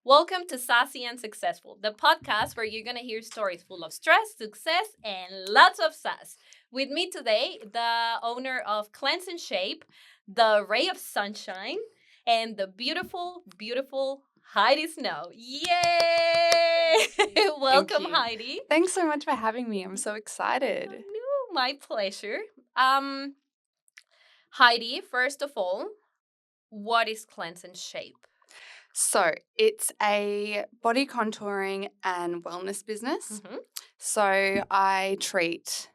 Welcome to Sassy and Successful, the podcast where you're going to hear stories full of stress, success, and lots of sass. With me today, the owner of Cleanse and Shape, the ray of sunshine, and the beautiful, beautiful Heidi Snow. Yay! Thank Welcome, you. Heidi. Thanks so much for having me. I'm so excited. No, my pleasure. Um, Heidi, first of all, what is Cleanse and Shape? So, it's a body contouring and wellness business. Mm-hmm. So, I treat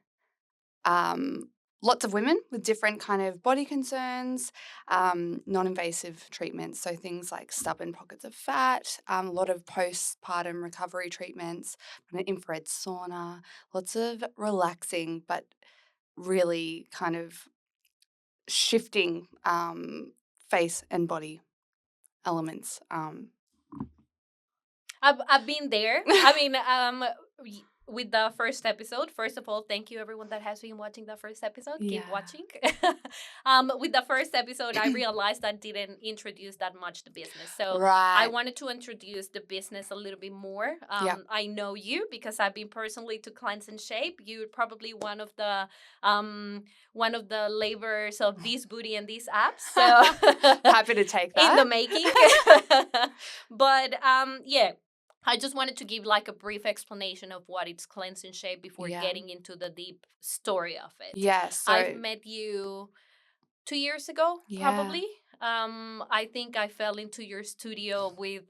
lots of women with different kind of body concerns, non-invasive treatments. So, things like stubborn pockets of fat, a lot of postpartum recovery treatments, an infrared sauna, lots of relaxing, but really kind of shifting face and body elements. I've been there. I mean, with the first episode, first of all, thank you everyone that has been watching the first episode. Keep Yeah. watching. With the first episode, I realized I didn't introduce that much the business, so I Right. wanted to introduce the business a little bit more. Yep. I know you because I've been personally to Cleanse and Shape. You're probably one of the laborers of this booty and these apps. So Happy to take that. in the making. But yeah. I just wanted to give like a brief explanation of what it's Cleanse and Shape before Yeah. getting into the deep story of it. Yeah. So I've met you 2 years ago, yeah. probably. I think I fell into your studio with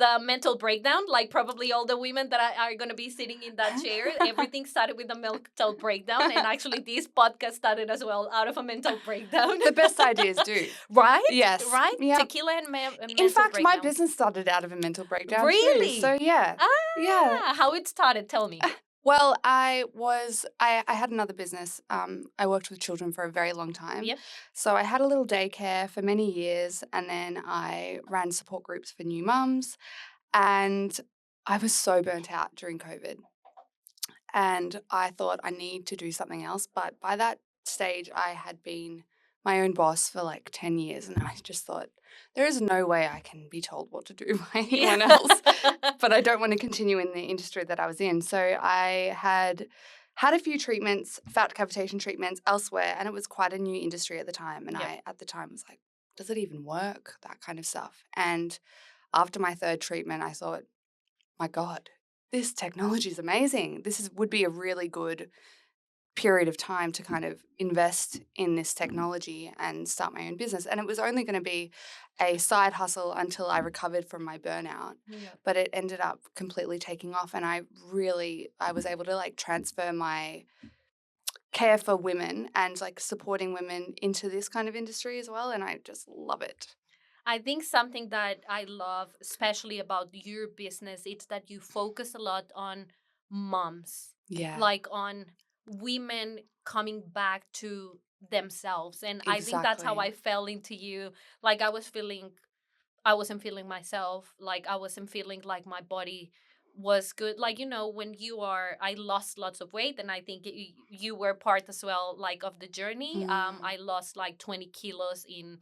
a mental breakdown, like probably all the women that are going to be sitting in that chair. Everything started with a mental breakdown. And actually, this podcast started as well out of a mental breakdown. The best ideas do. Right? Yes. Right? Yeah. Tequila and mental In fact, breakdown. my business started out of a mental breakdown Really? too. So yeah. Ah, Yeah. how it started, tell me. Well, I had another business. I worked with children for a very long time. Yep. So I had a little daycare for many years, and then I ran support groups for new mums, and I was so burnt out during COVID. And I thought I need to do something else. But by that stage, I had been my own boss for like 10 years. And I just thought, there is no way I can be told what to do by anyone else. But I don't want to continue in the industry that I was in. So I had a few treatments, fat cavitation treatments elsewhere. And it was quite a new industry at the time. And Yep. I, at the time, was like, does it even work? That kind of stuff. And after my third treatment, I thought, my God, this technology is amazing. Would be a really good period of time to kind of invest in this technology and start my own business. And it was only going to be a side hustle until I recovered from my burnout. Yep. But it ended up completely taking off, and I was able to like transfer my care for women and like supporting women into this kind of industry as well, and I just love it. I think something that I love, especially about your business, it's that you focus a lot on moms, Yeah. like on women coming back to themselves. And I think that's how Exactly. I fell into you. Like I wasn't feeling myself. Like I wasn't feeling like my body was good. Like, when I lost lots of weight, and I think you were part as well, like of the journey. I lost like 20 kilos in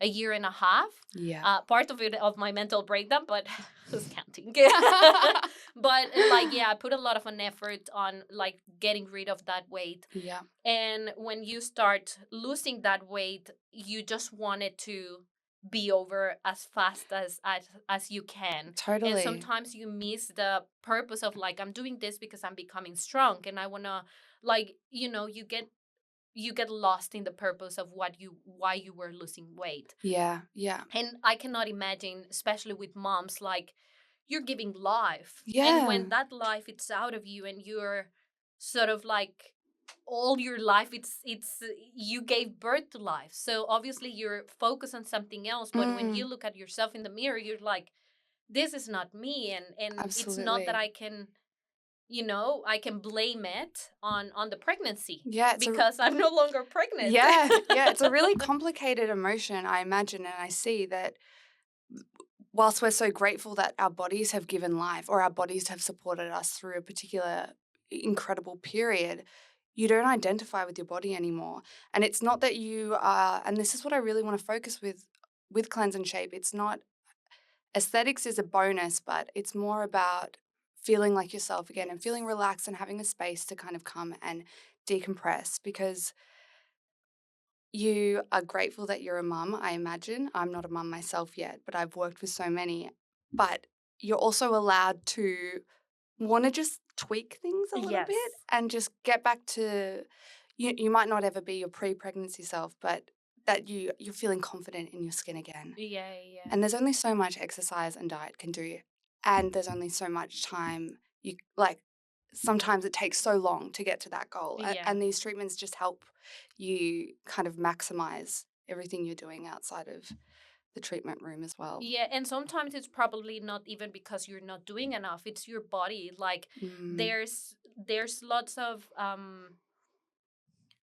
a year and a half. Yeah. Part of it of my mental breakdown, but who's counting? But like, yeah, I put a lot of an effort on like getting rid of that weight. Yeah. And when you start losing that weight, you just want it to be over as fast as you can. Totally. And sometimes you miss the purpose of like, I'm doing this because I'm becoming strong, and I want to, like, you get lost in the purpose of why you were losing weight. Yeah. Yeah. And I cannot imagine, especially with moms, like you're giving life. Yeah. And when that life it's out of you and you're sort of like all your life it's you gave birth to life. So obviously you're focused on something else, but when you look at yourself in the mirror, you're like, this is not me, and it's not that Absolutely. I can blame it on the pregnancy. Yeah, because I'm no longer pregnant. yeah, it's a really complicated emotion, I imagine, and I see that whilst we're so grateful that our bodies have given life or our bodies have supported us through a particular incredible period, you don't identify with your body anymore. And it's not that you are, and this is what I really want to focus with Cleanse and Shape. It's not aesthetics is a bonus, but it's more about feeling like yourself again and feeling relaxed and having a space to kind of come and decompress, because you are grateful that you're a mum, I imagine. I'm not a mum myself yet, but I've worked with so many. But you're also allowed to want to just tweak things a little bit Yes. and just get back to you might not ever be your pre-pregnancy self, but that you're feeling confident in your skin again. Yeah, yeah. And there's only so much exercise and diet can do. And there's only so much time you like. Sometimes it takes so long to get to that goal. Yeah. And these treatments just help you kind of maximize everything you're doing outside of the treatment room as well. Yeah, and sometimes it's probably not even because you're not doing enough. It's your body. Like Mm. there's lots of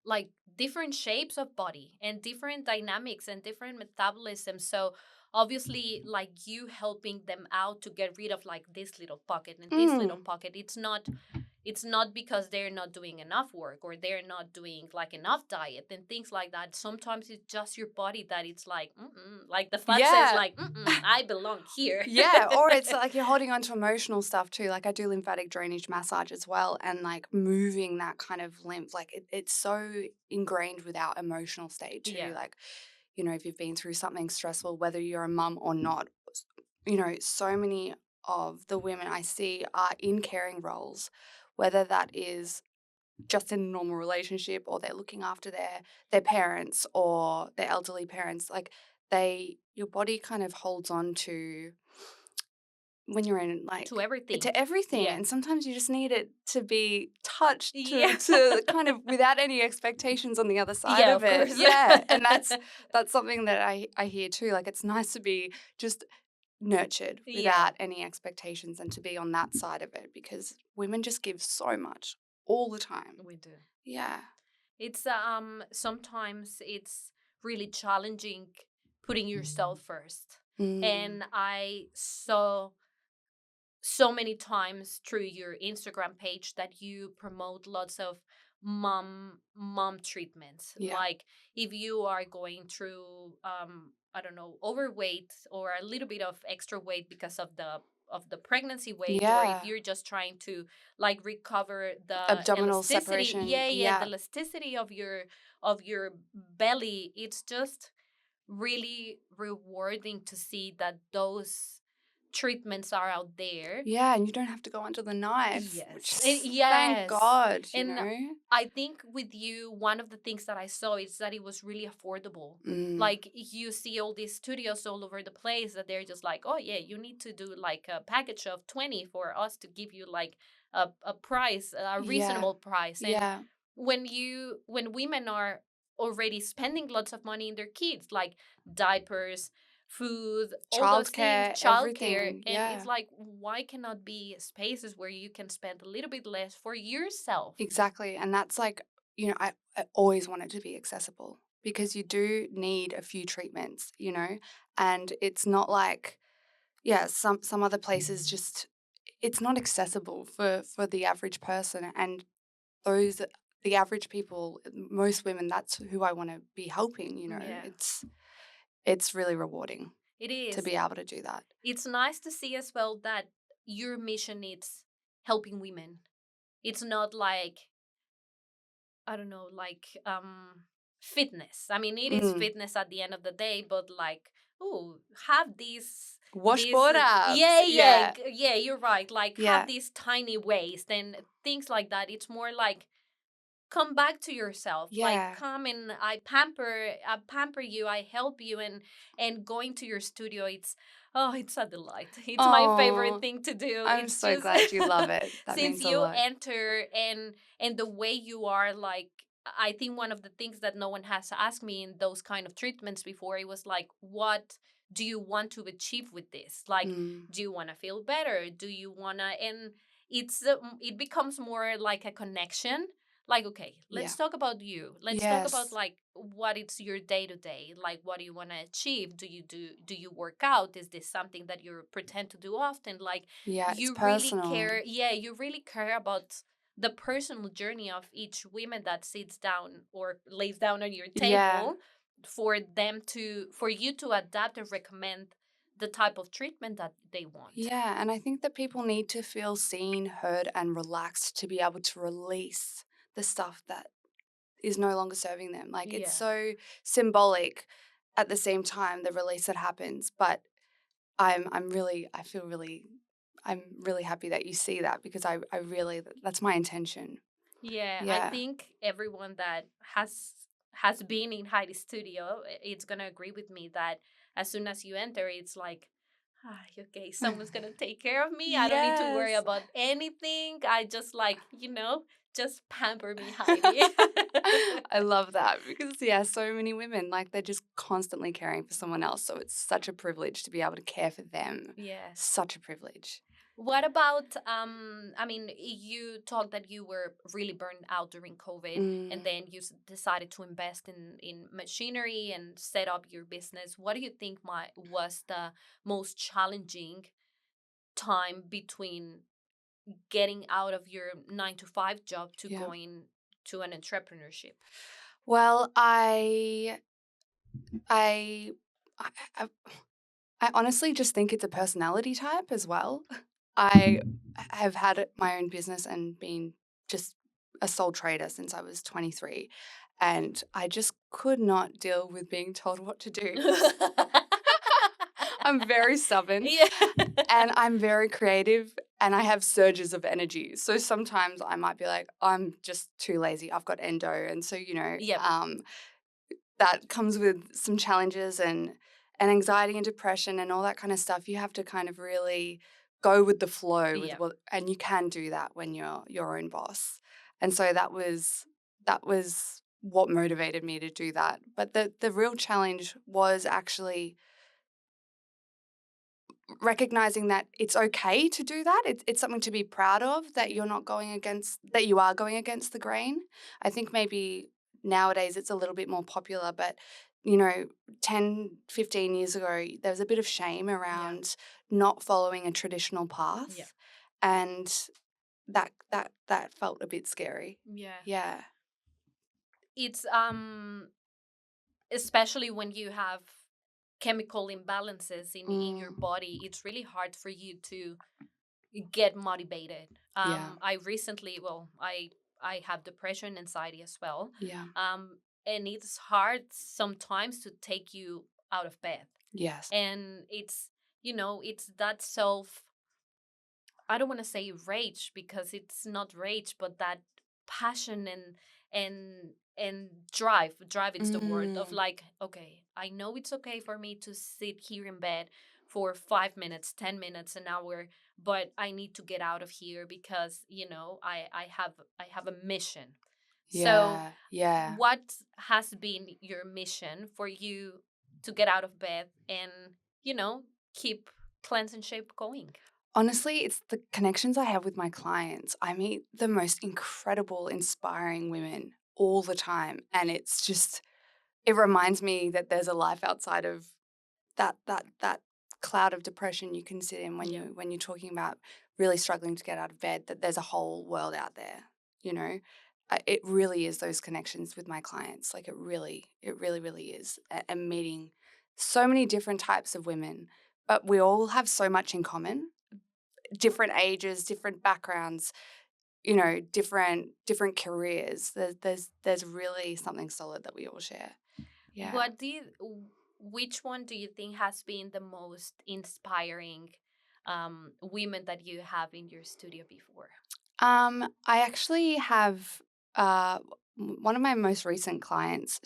like different shapes of body and different dynamics and different metabolism. So obviously like you helping them out to get rid of like this little pocket and this little Mm. pocket, it's not because they're not doing enough work or they're not doing like enough diet and things like that. Sometimes it's just your body that it's like like the fat says Yeah. like I belong here. Yeah, or it's like you're holding on to emotional stuff too. Like I do lymphatic drainage massage as well, and like moving that kind of lymph, like it's so ingrained with our emotional state too. Yeah. Like, if you've been through something stressful, whether you're a mum or not, so many of the women I see are in caring roles, whether that is just in a normal relationship or they're looking after their parents or their elderly parents. Like your body kind of holds on to when you're in To like everything. to everything, Yeah. and sometimes you just need it to be touched Yeah. to kind of without any expectations on the other side Yeah, of of it. course. Yeah, and that's something that I hear too. Like it's nice to be just nurtured Yeah, without any expectations and to be on that side of it, because women just give so much all the time. we do. Yeah. It's sometimes it's really challenging putting yourself first. Mm. And I saw so many times through your Instagram page that you promote lots of mom treatments. Yeah. Like if you are going through I don't know, overweight or a little bit of extra weight because of the pregnancy weight, or if Yeah. you're just trying to like recover the Abdominal elasticity, separation. yeah, the Yeah. elasticity of your belly, it's just really rewarding to see that those treatments are out there. Yeah, and you don't have to go under the knife, which Yes. thank Yes. God, And I think with you, one of the things that I saw is that it was really affordable. Mm. Like you see all these studios all over the place that they're just like, oh yeah, you need to do like a package of 20 for us to give you like a price, a Yeah. reasonable price. And Yeah. when women are already spending lots of money in their kids, like diapers, food, all those things, Childcare, childcare, everything. and Yeah. it's like, why cannot be spaces where you can spend a little bit less for yourself? Exactly. And that's like, I always want it to be accessible, because you do need a few treatments, and it's not like, yeah, some other places just it's not accessible for the average person, and those the average people, most women, that's who I want to be helping. Yeah, It's really rewarding it to is. be able to do that. It's nice to see as well that your mission is helping women. It's not like, I don't know, like fitness. I mean, it is Mm. fitness at the end of the day, but like, oh, have these Washboard abs. yeah, yeah, Yeah. yeah, you're right. Like have Yeah. these tiny waist and things like that. It's more like come back to yourself, like Yeah. come and I pamper you, I help you. And going to your studio, it's a delight. It's my favorite Oh, thing to do. I'm It's so just glad you love it. That since means a you lot. enter and the way you are, like I think one of the things that no one has asked me in those kind of treatments before, it was like, what do you want to achieve with this? Like, Mm. do you want to feel better? Do you want to, and it becomes more like a connection. Like, okay, Yeah. let's talk about you, let's talk about Yes. like what it's your day to day, like what do you want to achieve, do you work out, is this something that you pretend to do often, like Yeah, it's you really personal. care, yeah, you really care about the personal journey of each woman that sits down or lays down on your Yeah. table, for you to adapt and recommend the type of treatment that they want. Yeah, and I think that people need to feel seen, heard, and relaxed to be able to release the stuff that is no longer serving them. Like, it's Yeah. so symbolic at the same time, the release that happens. But I feel really, I'm really happy that you see that, because I really, that's my intention. Yeah, I Yeah. think everyone that has been in Heidi's studio, it's gonna agree with me that as soon as you enter, it's like, ah, okay, someone's gonna take care of me. I don't need to worry Yes. about anything. I just like, just pamper me, Heidi. I love that, because yeah, so many women, like, they're just constantly caring for someone else. So it's such a privilege to be able to care for them. Yeah. Such a privilege. What about I mean, you talked that you were really burned out during COVID, and Mm, then you decided to invest in machinery and set up your business. What do you think was the most challenging time between getting out of your 9 to 5 job to yeah. going to an entrepreneurship? Well, I, I, I I honestly just think it's a personality type as well. I have had my own business and been just a sole trader since I was 23, and I just could not deal with being told what to do. I'm very stubborn, Yeah. and I'm very creative, and I have surges of energy. So sometimes I might be like, I'm just too lazy. I've got endo, and so Yep. that comes with some challenges and anxiety and depression and all that kind of stuff. You have to kind of really go with the flow with Yep. what, and you can do that when you're your own boss. And so that was what motivated me to do that. But the real challenge was actually recognizing that it's okay to do that. It's something to be proud of, that Yeah. you're not going against, that you are going against the grain. I think maybe nowadays it's a little bit more popular, but you know, 10, 15 years ago, there was a bit of shame Yeah. around not following a traditional Yeah. path. And that felt a bit scary. Yeah. Yeah. It's especially when you have chemical imbalances in your Mm, body, it's really hard for you to get motivated. yeah. I recently, well, I have depression, anxiety as well. Yeah. And it's hard sometimes to take you out of bed. Yes. And it's that self, I don't want to say rage because it's not rage, but that passion and drive. Drive, it's the word of Mm, like, okay, I know it's okay for me to sit here in bed for 5 minutes, 10 minutes, an hour, but I need to get out of here because I have a mission. So, yeah. Yeah. what has been your mission for you to get out of bed and you know keep cleanse and shape going? Honestly, it's the connections I have with my clients. I meet the most incredible, inspiring women all the time. And it's just, it reminds me that there's a life outside of that cloud of depression you can sit in when Yeah. you're talking about really struggling to get out of bed, that there's a whole world out there, you know. It really is those connections with my clients. Like, it really is. And meeting so many different types of women, but we all have so much in common, different ages, different backgrounds, different careers. There's really something solid that we all share. Yeah. Which one do you think has been the most inspiring women that you have in your studio before? I actually have uh one of my most recent clients.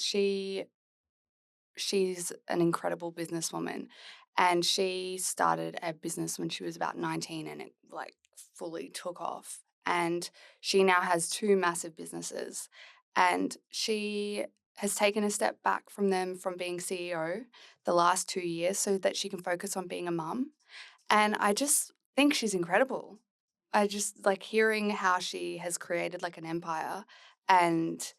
She's an incredible businesswoman, and she started a business when she was about 19, and it like fully took off. And she now has two massive businesses, and she has taken a step back from them, from being CEO, the last 2 years, so that she can focus on being a mum. And I just think she's incredible. I just like hearing how she has created like an empire and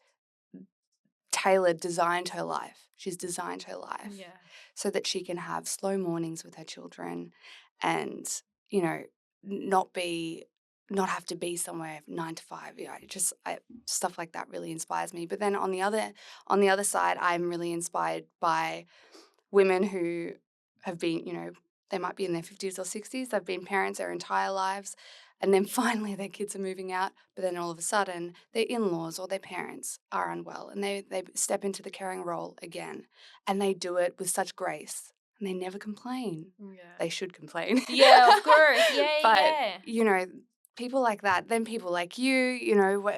designed her life. She's designed her life Yeah. so that she can have slow mornings with her children, and, you know, not be not have to be somewhere 9 to 5. Stuff like that really inspires me. But then on the other side, I'm really inspired by women who have been, they might be in their 50s or 60s. They've been parents their entire lives. And then finally their kids are moving out. But then all of a sudden their in-laws or their parents are unwell and they step into the caring role again. And they do it with such grace and they never complain. Yeah. They should complain. Yeah, of course. Yeah, But, yeah. you know, people like that, then people like you know,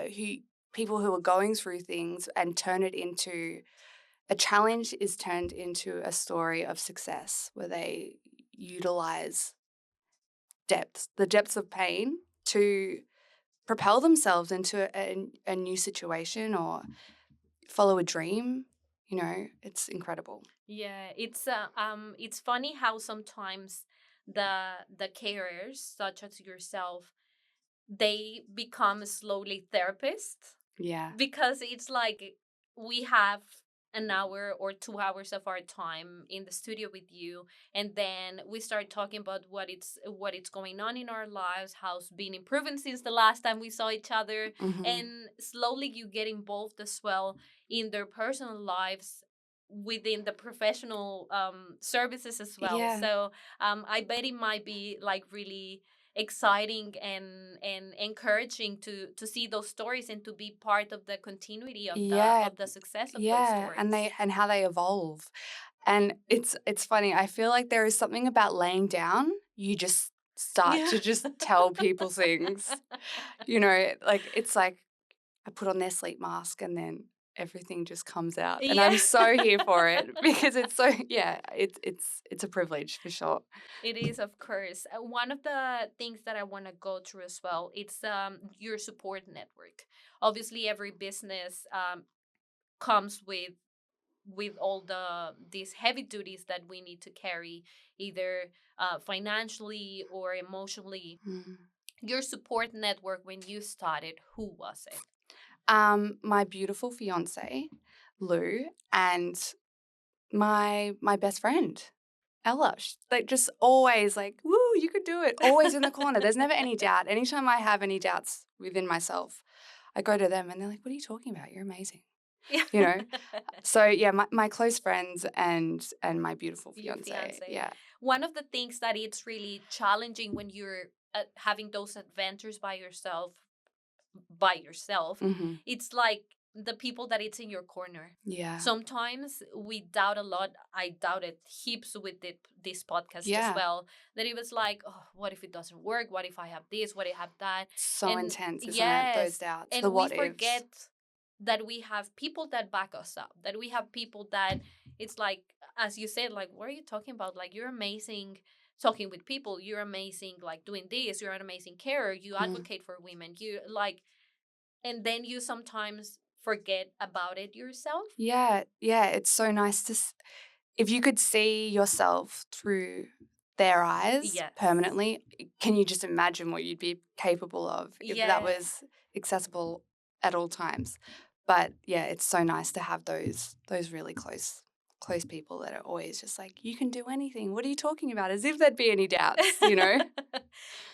people who are going through things and turn it into a challenge is turned into a story of success where they utilize the depths of pain to propel themselves into a new situation or follow a dream. You know, it's incredible. Yeah, it's funny how sometimes the carers, such as yourself, they become slowly therapists Yeah. because it's like we have an hour or 2 hours of our time in the studio with you, and then we start talking about what it's going on in our lives, how's been improving since the last time we saw each other, Hmm. and slowly you get involved as well in their personal lives within the professional services as well. Yeah. So I bet it might be like really exciting and encouraging to see those stories and to be part of the continuity of the Yeah. of the success of those Yeah. stories. And how they evolve. And it's funny. I feel like there is something about laying down. You just start Yeah. to just tell people things. You know, like it's like I put on their sleep mask and then everything just comes out. And Yeah. I'm so here for it because it's so it's a privilege for sure. It is, of course. One of the things that I want to go through as well, it's your support network. Obviously, every business comes with all these heavy duties that we need to carry, either financially or emotionally. Mm. Your support network when you started, who was it? My beautiful fiance, Lou, and my best friend, Ella. Like just always like, woo, you could do it. Always in the corner. There's never any doubt. Anytime I have any doubts within myself, I go to them and they're like, what are you talking about? You're amazing. Yeah. You know? So yeah, my close friends and my beautiful Your fiance. fiance. Yeah. One of the things that it's really challenging when you're having those adventures by yourself, Hmm. it's like the people that it's in your corner. Yeah. Sometimes we doubt a lot. I doubted heaps with this podcast as Yeah. well. That it was like, oh, what if it doesn't work? What if I have this? What if I have that? So And intense, isn't it? Those yes, doubts, the and we what ifs. forget that we have people that back us up. That we have people that it's like, as you said, like, what are you talking about? Like, you're amazing talking with people. You're amazing, like doing this. You're an amazing carer. You Mm. advocate for women. You like, and then you sometimes forget about it yourself. Yeah, yeah, it's so nice to if you could see yourself through their eyes Yes. permanently, can you just imagine what you'd be capable of if that Yeah. was accessible at all times? But yeah, it's so nice to have those really close people that are always just like, you can do anything. What are you talking about? As if there'd be any doubts, you know?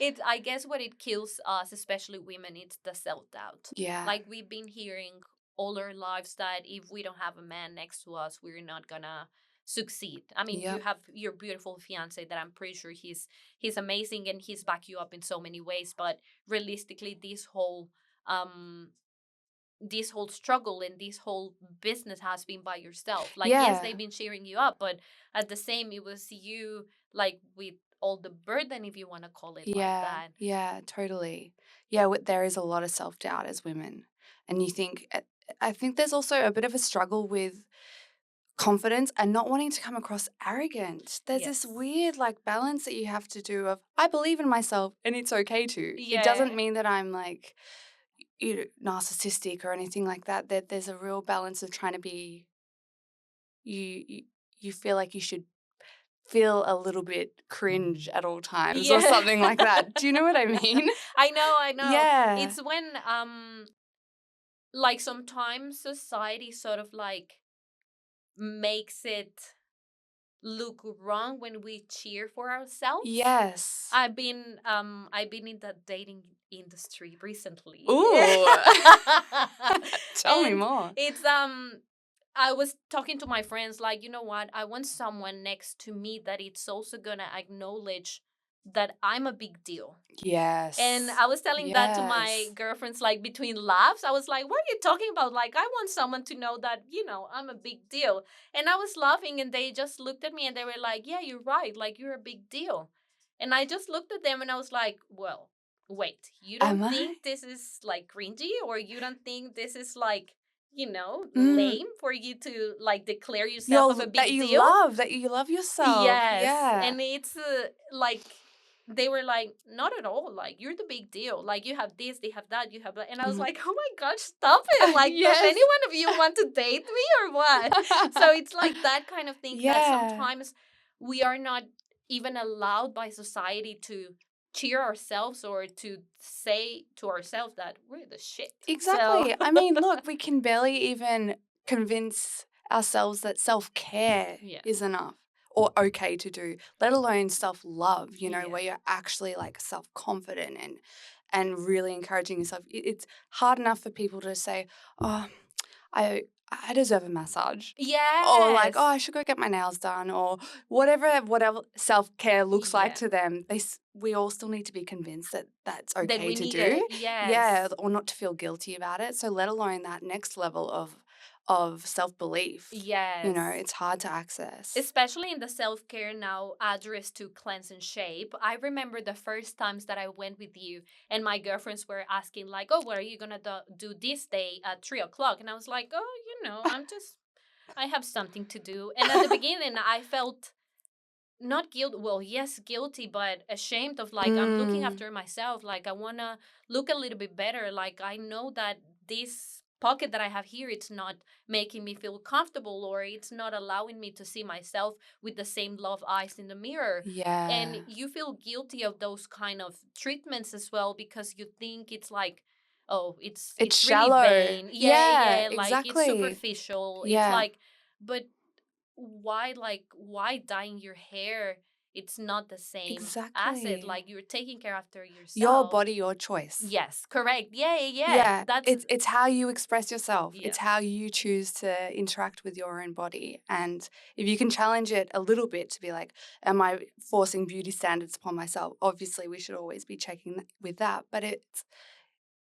It, I guess what it kills us, especially women, it's the self-doubt. Yeah. Like we've been hearing all our lives that if we don't have a man next to us, we're not gonna succeed. I mean, you Yep. have your beautiful fiance that I'm pretty sure he's amazing and he's back you up in so many ways, but realistically um this whole struggle and this whole business has been by yourself. Like, yes, Yeah. they've been cheering you up, but at the same, it was you, like, with all the burden, if you want to call it like Yeah, that. yeah, totally. Yeah, there is a lot of self-doubt as women. And you think, I think there's also a bit of a struggle with confidence and not wanting to come across arrogant. There's this Yes. weird like balance that you have to do of, I believe in myself and it's okay to. It doesn't Yeah. mean that I'm like, narcissistic or anything like that. There's a real balance of trying to be, you, you, you feel like you should feel a little bit cringe at all times or Yeah. something like that. Do you know what I mean? I know. Yeah. It's when like sometimes society sort of like makes it look wrong when we cheer for ourselves. Yes. I've been in the dating industry recently. Ooh. Tell me And more. it's I was talking to my friends, like, you know what? I want someone next to me that it's also gonna acknowledge that I'm a big deal. And Yes. I was telling that to my Yes. girlfriends, like between laughs. I was like, what are you talking about? Like, I want someone to know that, I'm a big deal. And I was laughing, and they just looked at me and they were like, yeah, you're right. Like, you're a big deal. And I just looked at them and I was like, well, wait, you Am don't I? think this is like cringy, or you don't think this is like, Mm. lame for you to like declare yourself of a You're that big you deal? love, that you love yourself. Yes. Yeah. And it's like, they were like, not at all. Like, you're the big deal. Like, you have this, they have that, you have that. And I was Mhm. like, oh my gosh, stop it. Like, does Yes. any one of you want to date me or what? So it's like that kind of thing that Yeah. sometimes we are not even allowed by society to cheer ourselves or to say to ourselves that we're the shit. So, Exactly. I mean, look, we can barely even convince ourselves that self-care yeah. is enough or okay to do, let alone self-love, Yeah. where you're actually like self-confident and really encouraging yourself. It's hard enough for people to say, "Oh, I I deserve a massage." Or like, "Oh, Yes. I should go get my nails done," or whatever self-care looks like Yeah. to them. We all still need to be convinced that that's That okay we to need do. it. Yeah, Yes. or not to feel guilty about it. So let alone that next level of self-belief. Yes. It's hard to access. Especially in the self care now address to cleanse and shape. I remember the first times that I went with you, and my girlfriends were asking, like, oh, what are you going to do this day at 3 o'clock? And I was like, oh, I have something to do. And at the beginning, I felt not guilt well, yes, guilty, but ashamed of, like, I'm looking Mm, after myself. Like, I want to look a little bit better. Like, I know that this pocket that I have here, it's not making me feel comfortable, or it's not allowing me to see myself with the same love eyes in the mirror. And yeah. you feel guilty of those kind of treatments as well, because you think it's like, oh, it's It's it's really shallow. vain. Yeah, Yeah, yeah, like it's exactly. superficial. It's Yeah, like, but why dyeing your hair, it's not the same asset. exactly. Like, you're taking care after Your yourself. body, your choice. Yes, correct. Yeah, yeah, yeah. Yeah, That's it's how you express yourself. yeah. It's how you choose to interact with your own body. And if you can challenge it a little bit to be like, am I forcing beauty standards upon myself? Obviously, we should always be checking with that. But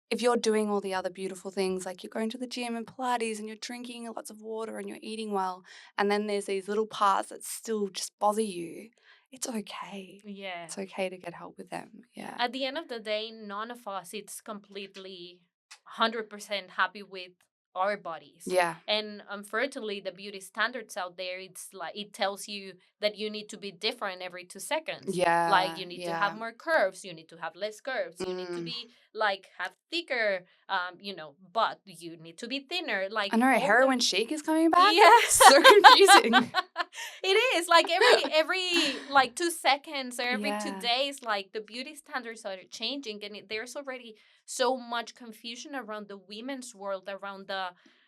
if you're doing all the other beautiful things, like you're going to the gym and Pilates and you're drinking lots of water and you're eating well, and then there's these little parts that still just bother you, it's okay. Yeah. It's okay to get help with them. Yeah. At the end of the day, none of us it's completely 100% happy with our bodies. Yeah. And unfortunately, the beauty standards out there, it's like it tells you that you need to be different every 2 seconds. Like, Yeah. you need to have Yeah. more curves, you need to have less curves, you need to Mm. be like have thicker, but you need to be thinner. I Like, know all the heroin chic is coming back. yeah. So confusing. It is like every like 2 seconds or every two Yeah. days, like the beauty standards are changing, and there's already so much confusion around the women's world, around the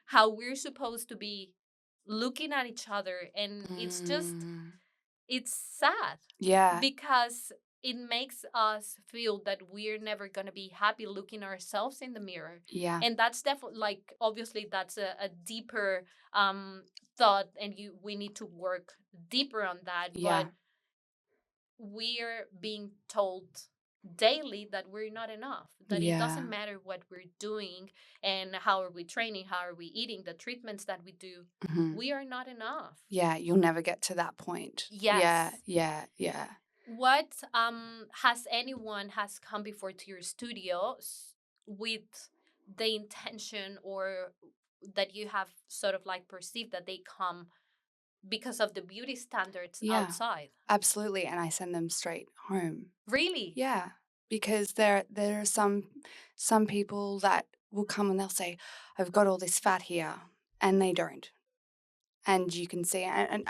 how we're supposed to be looking at each other, and Mm. it's sad Yeah. because it makes us feel that we're never going to be happy looking ourselves in the mirror. Yeah. And that's definitely, like, obviously that's a deeper thought, and we need to work deeper on that. Yeah. But we're being told daily that we're not enough, that it Yeah. doesn't matter what we're doing and how are we training, how are we eating, the treatments that we do, Hmm. we are not enough. Yeah. You'll never get to that point. Yeah. Yes. Yeah. Yeah. What has anyone has come before to your studios with the intention, or that you have sort of like perceived that they come because of the beauty standards Yeah. outside? Absolutely. And I send them straight home. Really? Yeah. Because there are some people that will come and they'll say, I've got all this fat here, and they don't. And you can see, and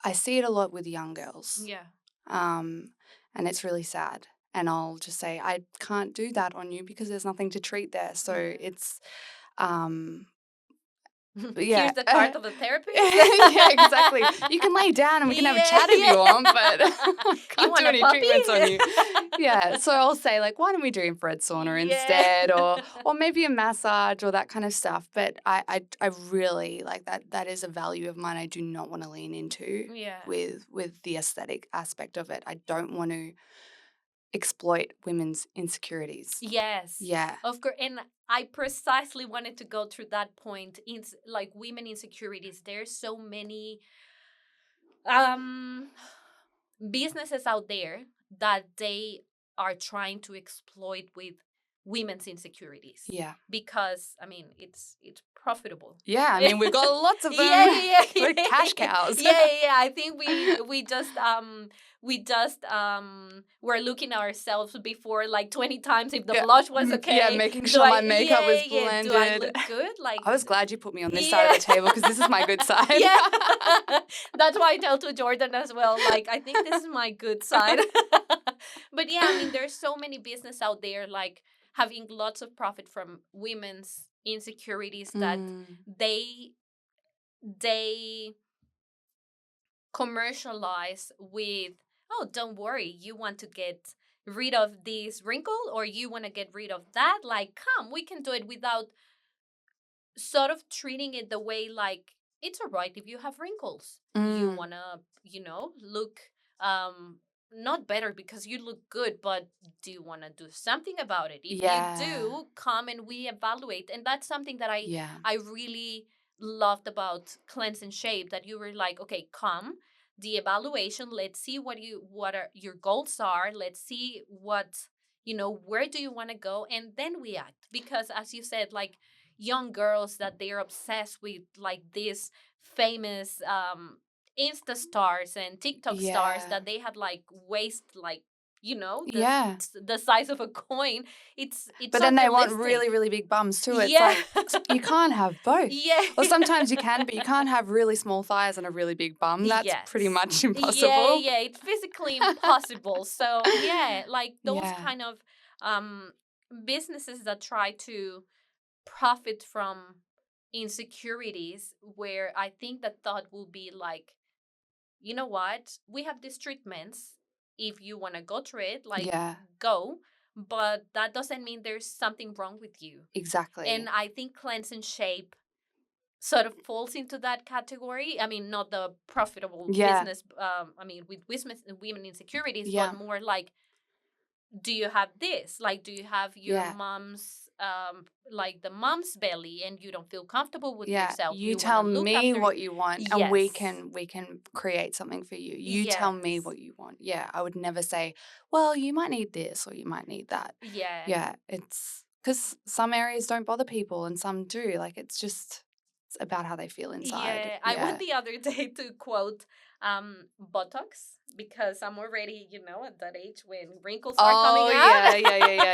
I see it a lot with young girls. Yeah. Um, and it's really sad. And I'll just say, I can't do that on you because there's nothing to treat there. So Yeah. it's, um, Yeah. Here's the card of the therapist. Yeah, exactly. You can lay down and we can have a chat if you want, but I You can't want do a any puppy? treatments on you. Yeah, so I'll say like, why don't we do infrared sauna instead, or maybe a massage or that kind of stuff. But I really like that. That is a value of mine. I do not want to lean into Yeah. with the aesthetic aspect of it. I don't want to exploit women's insecurities. Yes. Yeah. Of course. And I precisely wanted to go through that point in like women insecurities. There's so many um businesses out there that they are trying to exploit with women's insecurities Yeah. because I mean it's profitable. Yeah, I mean, we've got lots of them. Yeah. We're cash cows. Yeah. I think we just were looking at ourselves before like 20 times if the Yeah. blush was okay. Yeah, making sure my makeup was Do I blended. look good? Like I was glad you put me on this side of the table because this is my good side. Yeah. That's why I tell to Jordan as well. Like, I think this is my good side. But yeah, I mean, there's so many business out there like having lots of profit from women's insecurities that they they commercialize with, oh, don't worry, you want to get rid of this wrinkle or you want to get rid of that. Like, come, we can do it without sort of treating it the way like it's all right if you have wrinkles. You want to, look not better because you look good, but do you want to do something about it? If you do, come and we evaluate. And that's something that I really loved about Cleanse and Shape, that you were like, okay, come, the evaluation, let's see what are your goals are. Let's see where do you want to go, and then we act. Because as you said, like young girls that they're obsessed with like these famous Insta stars and TikTok stars that they have like waist like the size of a coin. It's but then they want unrealistic. really, really big bums too. It's like you can't have both. Yeah. Or sometimes you can, but you can't have really small thighs and a really big bum. That's pretty much impossible. Yeah, it's physically impossible. So yeah, like those kind of businesses that try to profit from insecurities, where I think the thought will be like, you know what, we have these treatments, if you want to go through it, like go, but that doesn't mean there's something wrong with you. Exactly. And I think Cleanse and Shape sort of falls into that category. I mean, not the profitable business with women insecurities, but more like, do you have this? Like, do you have your mom's like the mom's belly and you don't feel comfortable with yourself? You tell me what you want and we can create something for you. You tell me what you want. Yeah, I would never say, well, you might need this or you might need that. Yeah, it's because some areas don't bother people and some do. Like it's about how they feel inside. Yeah, I went the other day to quote Botox, because I'm already, at that age when wrinkles are coming out.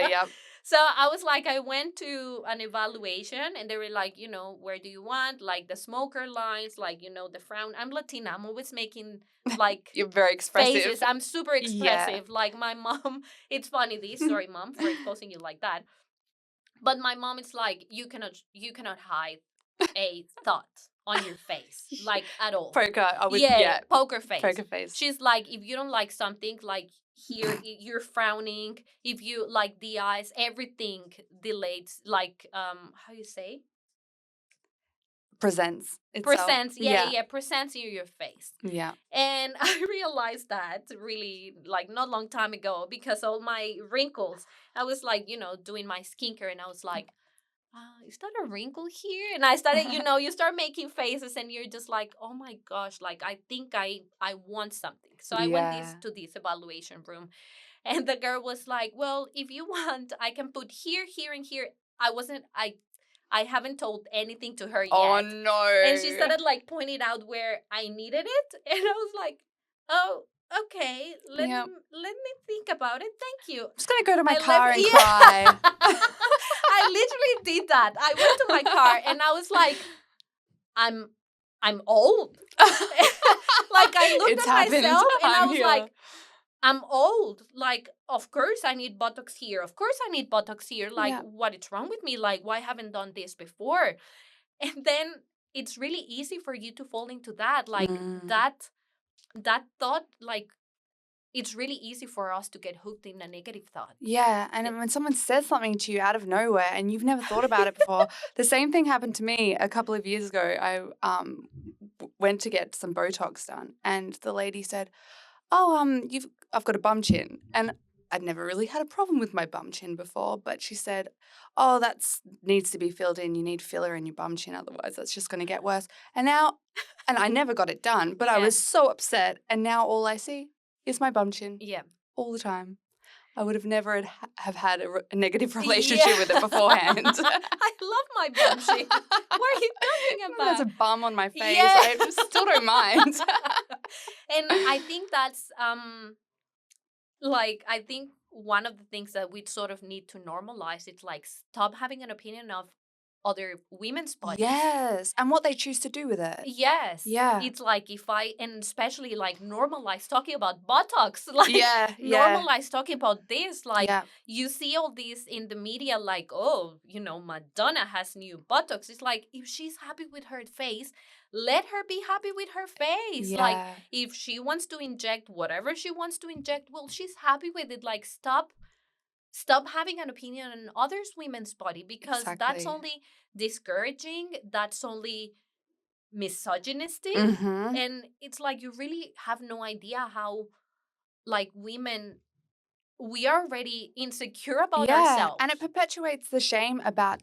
Yeah. So I was like, I went to an evaluation and they were like, where do you want? Like the smoker lines, like, the frown. I'm Latina. I'm always making like you're very expressive. Faces. I'm super expressive. Like my mom, it's funny this story, mom, for exposing you like that. But my mom is like, you cannot hide a thought on your face, like at all. Poker face. Poker face. She's like, if you don't like something, like here you're frowning. If you like the eyes, everything delays. Like how you say? Presents itself. Presents, presents in your face. Yeah. And I realized that really like not long time ago, because all my wrinkles, I was like, doing my skincare and I was like, is that a wrinkle here? And I started, you start making faces and you're just like, oh my gosh, like I think I want something. So I went to this evaluation room and the girl was like, well, if you want, I can put here, here, and here. I haven't told anything to her yet. Oh no. And she started like pointing out where I needed it. And I was like, oh, okay, let me think about it. Thank you. I'm just going to go to my car and cry. I literally did that. I went to my car and I was like, I'm old. Like I looked at myself and I was like, I'm old. Like, of course I need Botox here. Of course I need Botox here. Like, what is wrong with me? Like, why haven't done this before? And then it's really easy for you to fall into that, like Mm. that thought, like it's really easy for us to get hooked in a negative thought. Yeah, and It- then when someone says something to you out of nowhere and you've never thought about it before, the same thing happened to me a couple of years ago. I went to get some Botox done, and the lady said, "Oh, I've got a bum chin," and I'd never really had a problem with my bum chin before, but she said, "Oh, that's needs to be filled in. You need filler in your bum chin, otherwise that's just going to get worse." And now, and I never got it done, but I yeah, was so upset, and now all I see is my bum chin yeah, all the time. I would have never have had a negative yeah. relationship with it beforehand. I love my bum shape. What are you talking There's about? a bum on my face. Yeah. I still don't mind. And I think that's like I think one of the things that we sort of need to normalize, it's like stop having an opinion of other women's bodies. Yes, and what they choose to do with it. Yes. Yeah. It's like if I, and especially like normalize talking about Botox, like Yeah, yeah, normalize talking about this. Like yeah, you see all these in the media, like, oh, Madonna has new Botox. It's like if she's happy with her face, let her be happy with her face. Like yeah, if she wants to inject whatever she wants to inject, well, she's happy with it. Like stop having an opinion on others women's body, because that's exactly. only discouraging, that's only misogynistic, Mm-hmm. and it's like you really have no idea how, like, women, we are already insecure about Yeah, ourselves. and it perpetuates the shame about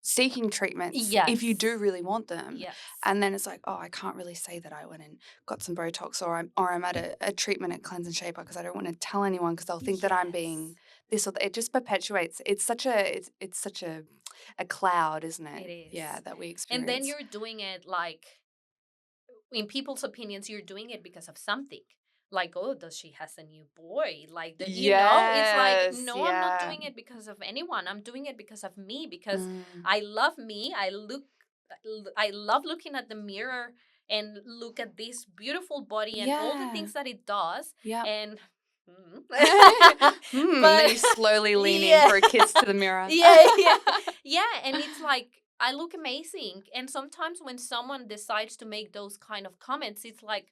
seeking treatments if you do Yes, really want them. yes, And then it's like, oh, I can't really say that I went and got some Botox, or I'm at a treatment at Cleanse and Shaper because I don't want to tell anyone because they'll think that I'm yes, being this or that. It just perpetuates. It's such a cloud, isn't it it? Yeah, is. that we And then experience. you're doing it, like, in people's opinions, you're doing it because of something. Like, oh, does she has a new boy? Like, it's like, Yes, no, I'm not yeah. doing it because of anyone. I'm doing it because of me, because Mm, I love me. I love looking at the mirror and look at this beautiful body and all the yeah. things that it does. Yep. And, Then but you slowly lean in yeah, for a kiss to the mirror. yeah. Yeah, and it's like I look amazing. And sometimes when someone decides to make those kind of comments, it's like,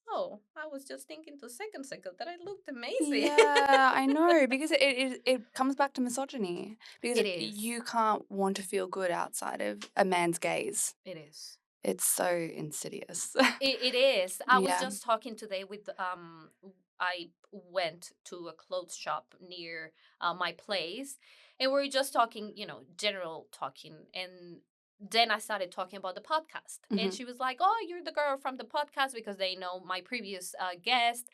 oh, I was just thinking 2 seconds ago that I looked amazing. Yeah, I know, because it comes back to misogyny, because It is. you can't want to feel good outside of a man's gaze. It is. It's so insidious. It is. I was Yeah. just talking today with I went to a clothes shop near my place, and we were just talking, general talking, and then I started talking about the podcast, and Mhm. she was like, "Oh, you're the girl from the podcast," because they know my previous guest,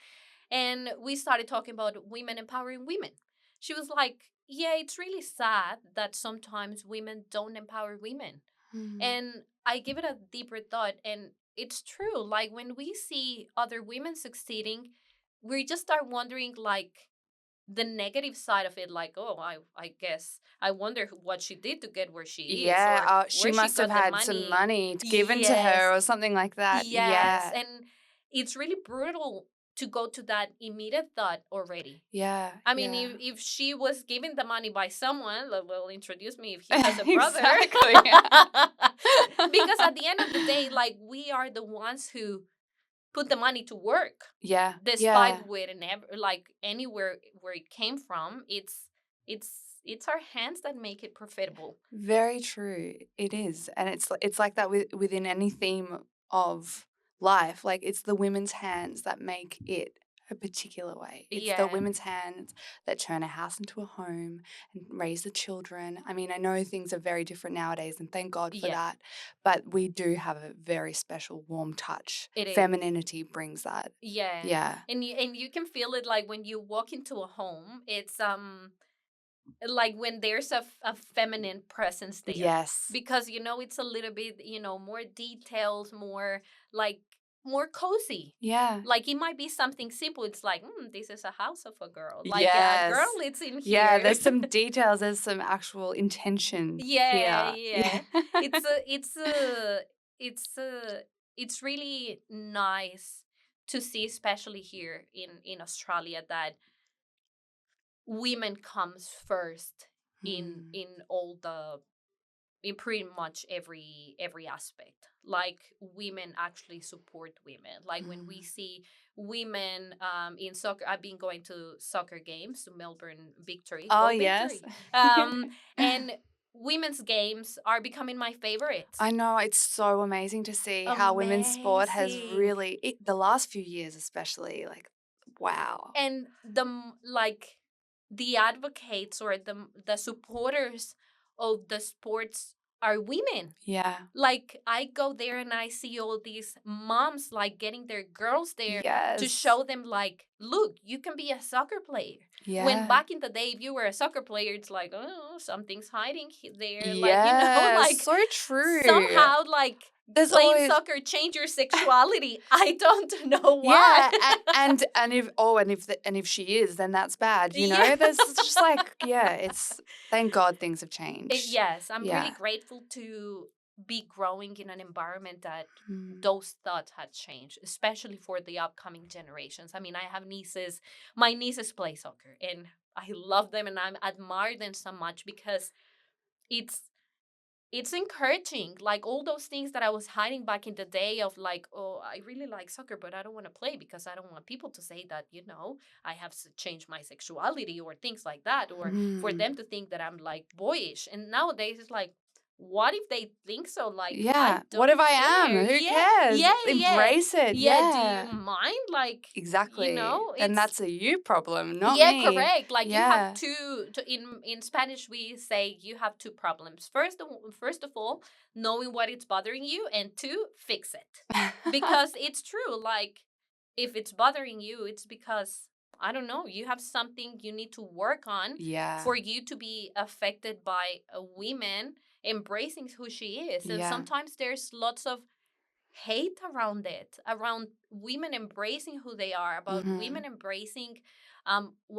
and we started talking about women empowering women. She was like, "Yeah, it's really sad that sometimes women don't empower women." Mm. And I give it a deeper thought, and it's true. Like when we see other women succeeding, we just start wondering, like, the negative side of it, like, oh, I guess I wonder what she did to get where she is, Yeah, or she where she must have got the had some money. money given to her Yes, or something like that. yes. Yeah. And it's really brutal to go to that immediate thought already. Yeah, I mean, yeah. if she was given the money by someone, like, well, introduce me if he has a brother. Exactly. Because at the end of the day, like, we are the ones who put the money to work, Yeah, despite yeah. where and like anywhere where it came from. It's it's our hands that make it profitable. Very true. It is. And it's like that within any theme of life. Like it's the women's hands that make it a particular way. It's the Yeah, women's hands that turn a house into a home and raise the children. I mean, I know things are very different nowadays and thank God for yeah, that, but we do have a very special warm touch. it is. Femininity brings that. Yeah, Yeah. and you can feel it, like when you walk into a home. It's like when there's a feminine presence there, Yes. because it's a little bit, more details, more like more cozy. Yeah. Like it might be something simple, it's like, this is a house of a girl, like, yeah, a girl Yes. lives in Yeah, here. there's some details, there's some actual intention Yeah, here. yeah. Yeah. It's a it's a it's a it's really nice to see, especially here in Australia, that women comes first in Hmm. in all the in pretty much every aspect. Like women actually support women. Like when we Mm. see women in soccer, I've been going to soccer games, to Melbourne Victory, Oh, go yes. Victory. And women's games are becoming my favorites. I know, it's so amazing to see how women's sport has Amazing. really, the last few years especially, like, wow. And like the advocates or the supporters of the sports are women. Yeah. Like I go there and I see all these moms like getting their girls there to Yes. show them like, look, you can be a soccer player. When Yeah. back in the day, if you were a soccer player, it's like, oh, something's hiding there. Like, Yeah, like so true. somehow like There's playing always soccer change your sexuality. I don't know why. yeah, and if she is, then that's bad, you Yeah. know? There's just like, yeah, it's thank God things have changed. Yes, I'm really Yeah. grateful to be growing in an environment that Mm. those thoughts had changed, especially for the upcoming generations. I mean, I have nieces. My nieces play soccer, and I love them, and I admire them so much because it's it's encouraging. Like all those things that I was hiding back in the day of like, oh, I really like soccer, but I don't want to play because I don't want people to say that, I have changed my sexuality or things like that, or for Mm. them to think that I'm like boyish. And nowadays it's like, what if they think so? Like, I Yeah. What if don't I care. am? Who Yeah, cares? yeah, yeah. Embrace it. Yeah, do you Yeah. mind? Like, Exactly. And it's that's a you problem, not yeah, me. correct. Like you have Yeah. in Spanish we say you have two problems. First of all, knowing what it's bothering you, and two, fix it. Because it's true. Like if it's bothering you, it's because I don't know, you have something you need to work on Yeah. for you to be affected by a woman embracing who she is. And Yeah. sometimes there's lots of hate around it, around women embracing who they are, about Mhm. women embracing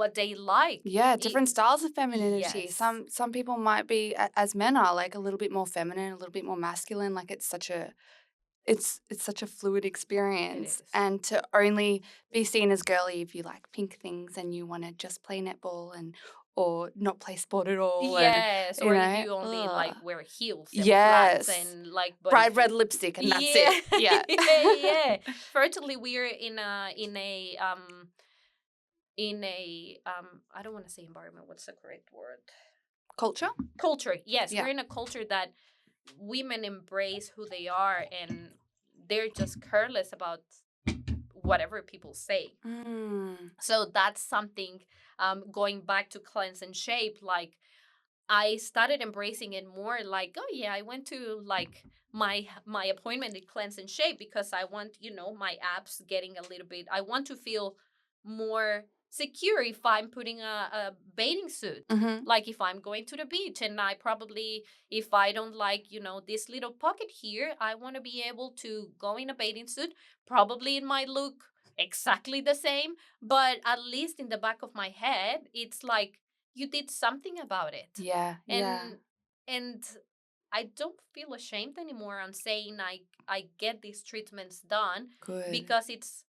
what they like. Yeah, different styles of femininity. Yes, Some people might be as men are like a little bit more feminine, a little bit more masculine. Like it's such a fluid it experience, is. and to only be seen as girly if you like pink things and you want to just play netball and or not play sport at all, and Yes, you or if know, you only ugh. like wear heels and flats Yes, and like, but bright if red you, lipstick and that's yeah, it. Yeah. yeah. Fortunately, we're in a I don't want to say environment. What's the correct word? Culture. Culture. Yes, Yeah. we're in a culture that women embrace who they are, and they're just careless about whatever people say. Mm. So that's something, going back to cleanse and shape, like I started embracing it more. Like, oh yeah, I went to like my appointment at cleanse and shape because I want, my abs getting a little bit, I want to feel more secure if I'm putting a bathing suit. Mm-hmm. Like if I'm going to the beach, and I probably, if I don't like, this little pocket here, I want to be able to go in a bathing suit. Probably it might look exactly the same, but at least in the back of my head, it's like you did something about it. Yeah. Yeah. And and I don't feel ashamed anymore on saying I get these treatments done Good. because it's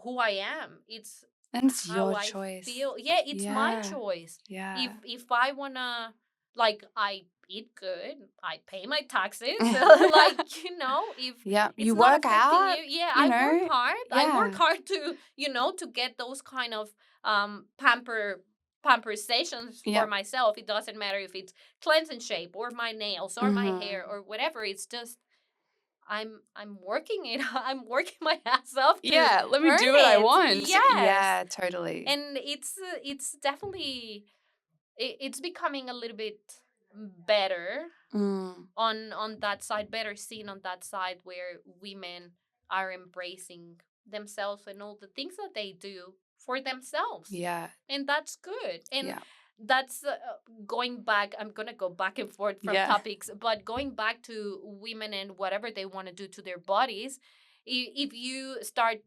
who I am. It's And it's how your I choice. feel. Yeah, it's my Yeah. choice. Yeah. If I wanna, like, I eat good, I pay my taxes. Like, if Yeah. it's You not work affecting out, you, yeah, you I work know? hard. I work Yeah. hard to get those kind of pamper sessions for Yep. myself. It doesn't matter if it's cleanse and shape or my nails or my hair Mhm. or whatever. It's just I'm working it. I'm working my ass off to Yeah, let me earn do what I it. want. Yes. Yeah, totally. And it's definitely, it's becoming a little bit better Mm. on that side, better seen on that side, where women are embracing themselves and all the things that they do for themselves. Yeah. And that's good. And Yeah. that's, going back, I'm gonna go back and forth from Yeah. topics, but going back to women and whatever they want to do to their bodies, if you start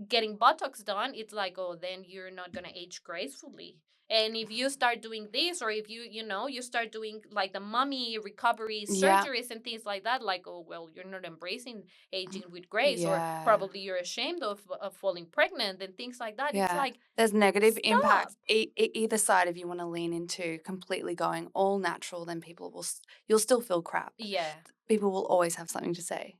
getting Botox done, it's like, oh, then you're not gonna age gracefully. And if you start doing this, or if you start doing like the mummy recovery Yeah. surgeries and things like that, like, oh, well, you're not embracing aging with grace, or Yeah. probably you're ashamed of falling pregnant and things like that. It's Yeah. like, There's negative stop. impacts either side. If you want to lean into completely going all natural, then you'll still feel crap. Yeah, People will always have something to say.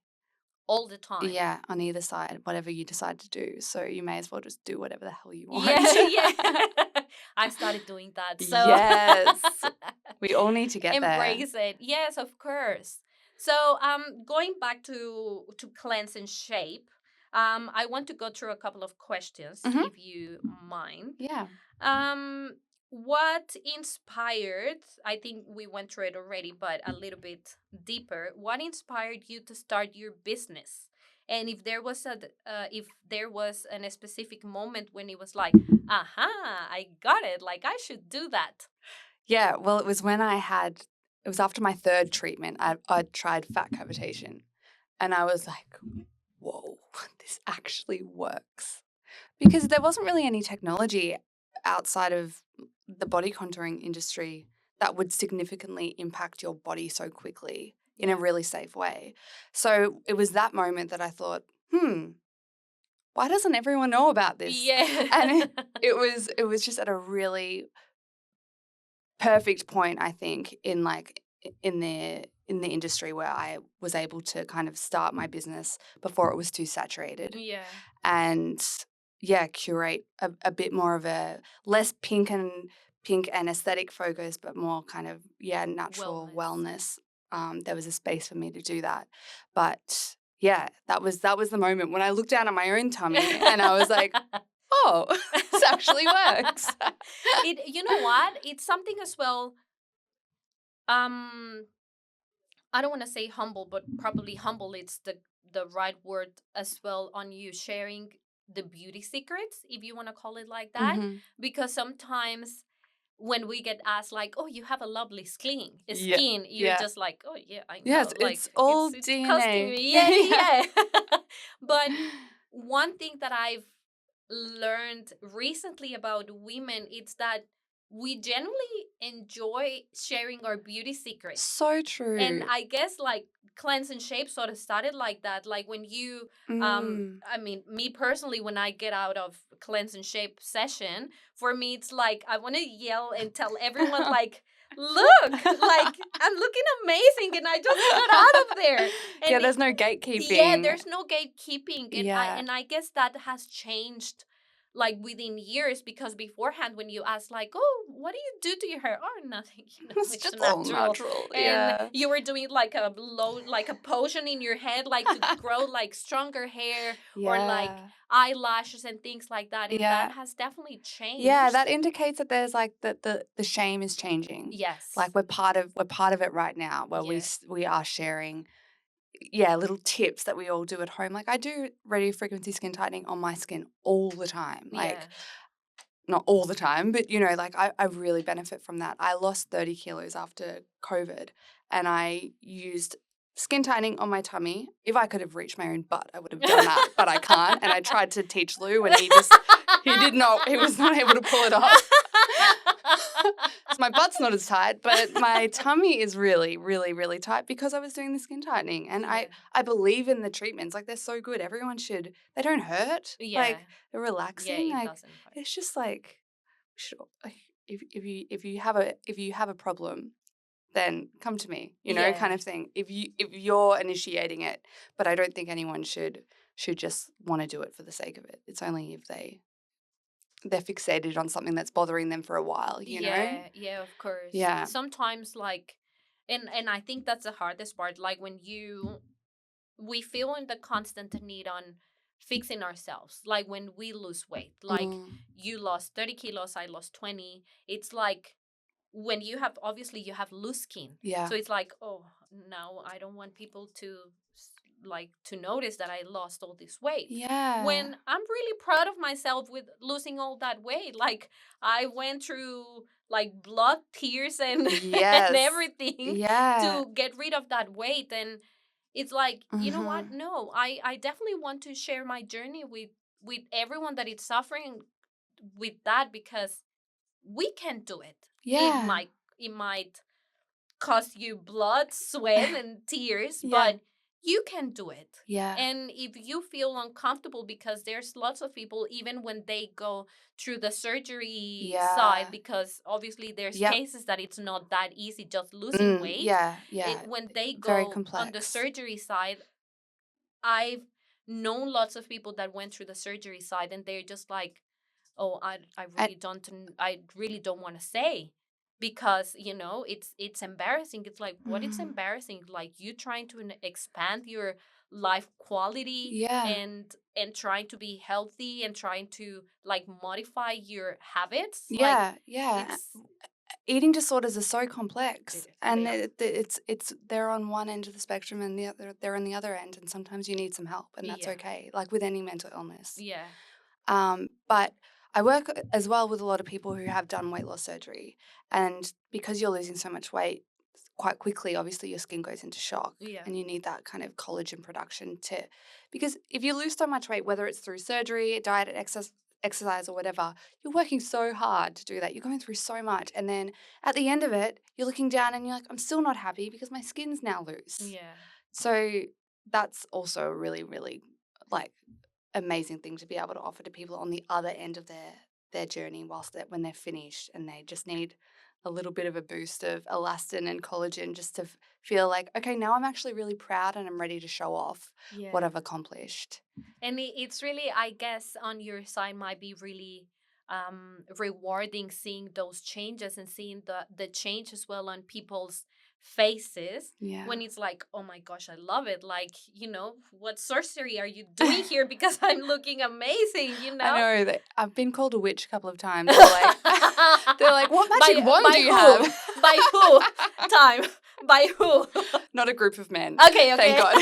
all the time. Yeah, on either side, whatever you decide to do. So you may as well just do whatever the hell you want. Yeah, yeah. I started doing that, so Yes. We all need to get there. embrace it. Yes, of course. So, going back to cleanse and shape, I want to go through a couple of questions, Mhm. if you mind. Yeah. Um, what inspired? I think we went through it already, but a little bit deeper. What inspired you to start your business? And if there was a specific moment when it was like, aha, I got it. Like, I should do that. Yeah, well, it was it was after my third treatment. I'd tried fat cavitation, and I was like, whoa, this actually works. Because there wasn't really any technology outside of the body contouring industry that would significantly impact your body so quickly in a really safe way. So it was that moment that I thought, why doesn't everyone know about this? Yeah. And it was just at a really perfect point, I think, in the industry where I was able to kind of start my business before it was too saturated. Yeah. And yeah, curate a bit more of a less pink and aesthetic focus, but more kind of natural wellness. There was a space for me to do that. But yeah, that was the moment when I looked down at my own tummy and I was like, oh, this actually works. You know what? It's something as well. Um, I don't want to say humble, but probably humble. It's the right word as well on you sharing the beauty secrets, if you want to call it like that, Mm-hmm. because sometimes when we get asked like, "Oh, you have a lovely Yeah, skin," you're yeah. just like, "Oh yeah, I Yes, know." Like it's all it's costing DNA. me, yeah, Yeah. yeah. But one thing that I've learned recently about women, it's that we generally enjoy sharing our beauty secrets. So And true. I guess like cleanse and shape sort of started like that. Like when you Mm. I mean, me personally, when I get out of cleanse and shape session, for me it's like I want to yell and tell everyone like, look, like I'm looking amazing and I just got out of there. Yeah, And there's no yeah, gatekeeping. there's no gatekeeping. Yeah. And I guess that has changed like within years, because beforehand when you ask like, oh, what do you do to your hair? Oh, nothing, It's it's just all natural. natural. And Yeah. you were doing like a potion in your head, like to grow like stronger hair, or like Yeah. eyelashes and things like that. And Yeah. that has definitely changed. Yeah, that indicates that there's like the shame is changing. Yes. Like we're part of it right now, where Yeah. we are sharing little tips that we all do at home. Like I do radio frequency skin tightening on my skin all the time. Like Yeah. not all the time, but like I really benefit from that. I lost 30 kilos after COVID and I used skin tightening on my tummy. If I could have reached my own butt, I would have done that, but I can't. And I tried to teach Lou and he was not able to pull it off. So my butt's not as tight, but my tummy is really, really, really tight because I was doing the skin tightening. And Yeah. I believe in the treatments. Like they're so good. Everyone should. They don't hurt. Yeah. Like they're relaxing. Yeah, it like doesn't hurt. it's just like if you have a problem, then come to me. Yeah. Kind of thing. If you're initiating it, but I don't think anyone should just want to do it for the sake of it. It's only if they're fixated on something that's bothering them for a while, you know? Yeah, of course. Yeah. Sometimes like, and I think that's the hardest part, like when we feel in the constant need on fixing ourselves, like when we lose weight, like you lost 30 kilos, I lost 20. It's like when you have, obviously you have loose skin, Yeah. so it's like, oh, now I don't want people to like to notice that I lost all this weight. Yeah. When I'm really proud of myself with losing all that weight. Like I went through like blood, tears, and Yes. and everything Yeah. to get rid of that weight. And it's like, you know what? Mhm. No, I definitely want to share my journey with with everyone that is suffering with that, because we can do it. Yeah. It might cost you blood, sweat, and tears, Yeah. but you can do it. Yeah. And if you feel uncomfortable, because there's lots of people, even when they go through the surgery side, Yeah. because obviously there's Yep. cases that it's not that easy just losing weight. Yeah. Yeah. When they Very go on the complex. surgery side, I've known lots of people that went through the surgery side, and they're just like, oh, I really don't want to say, because it's embarrassing. It's like, what? It's Mm. embarrassing, like you trying to expand your life quality, Yeah. and trying to be healthy, and trying to like modify your habits, like Yeah. Yeah. it's Eating disorders are so complex, and they are. it's they're on one end of the spectrum, and they're on the other end, and sometimes you need some help, and that's Yeah, okay, like with any mental illness. yeah, But I work as well with a lot of people who have done weight loss surgery, and because you're losing so much weight quite quickly, obviously your skin goes into shock, yeah, and you need that kind of collagen production because if you lose so much weight, whether it's through surgery, diet, exercise or whatever, you're working so hard to do that. You're going through so much, and then at the end of it, you're looking down and you're like, I'm still not happy because my skin's now loose. yeah, So that's also a really, really like amazing thing to be able to offer to people on the other end of their journey when they're finished, and they just need a little bit of a boost of elastin and collagen just to feel like, okay, now I'm actually really proud and I'm ready to show off what yeah. I've accomplished. And it's really, I guess, on your side might be really rewarding seeing those changes, and seeing the change as well on people's faces, Yeah. when it's like, oh my gosh, I love it. Like, what sorcery are you doing here? Because I'm looking amazing, I know that I've been called a witch a couple of times. They're like, what magic wand by do you who? have? By who? Time. By who? Not a group of men. Okay. Thank God.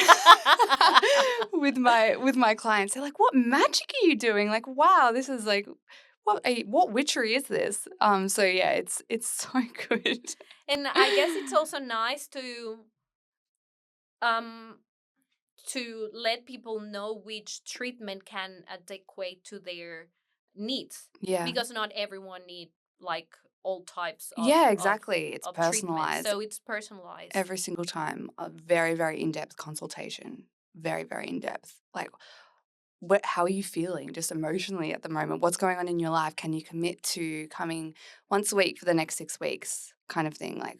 with my clients, they're like, what magic are you doing? Like, wow, this is like, what witchery is this? So yeah, it's so good. And I guess it's also nice um to let people know which treatment can adequate to their needs, Yeah. because not everyone need like all types Yeah, exactly. It's of treatment, personalized so it's personalized. every single time. A very, very in-depth consultation. Very, very in-depth. Like, how are you feeling just emotionally at the moment? What's going on in your life? Can you commit to coming once a week for the next 6 weeks, kind of thing? Like,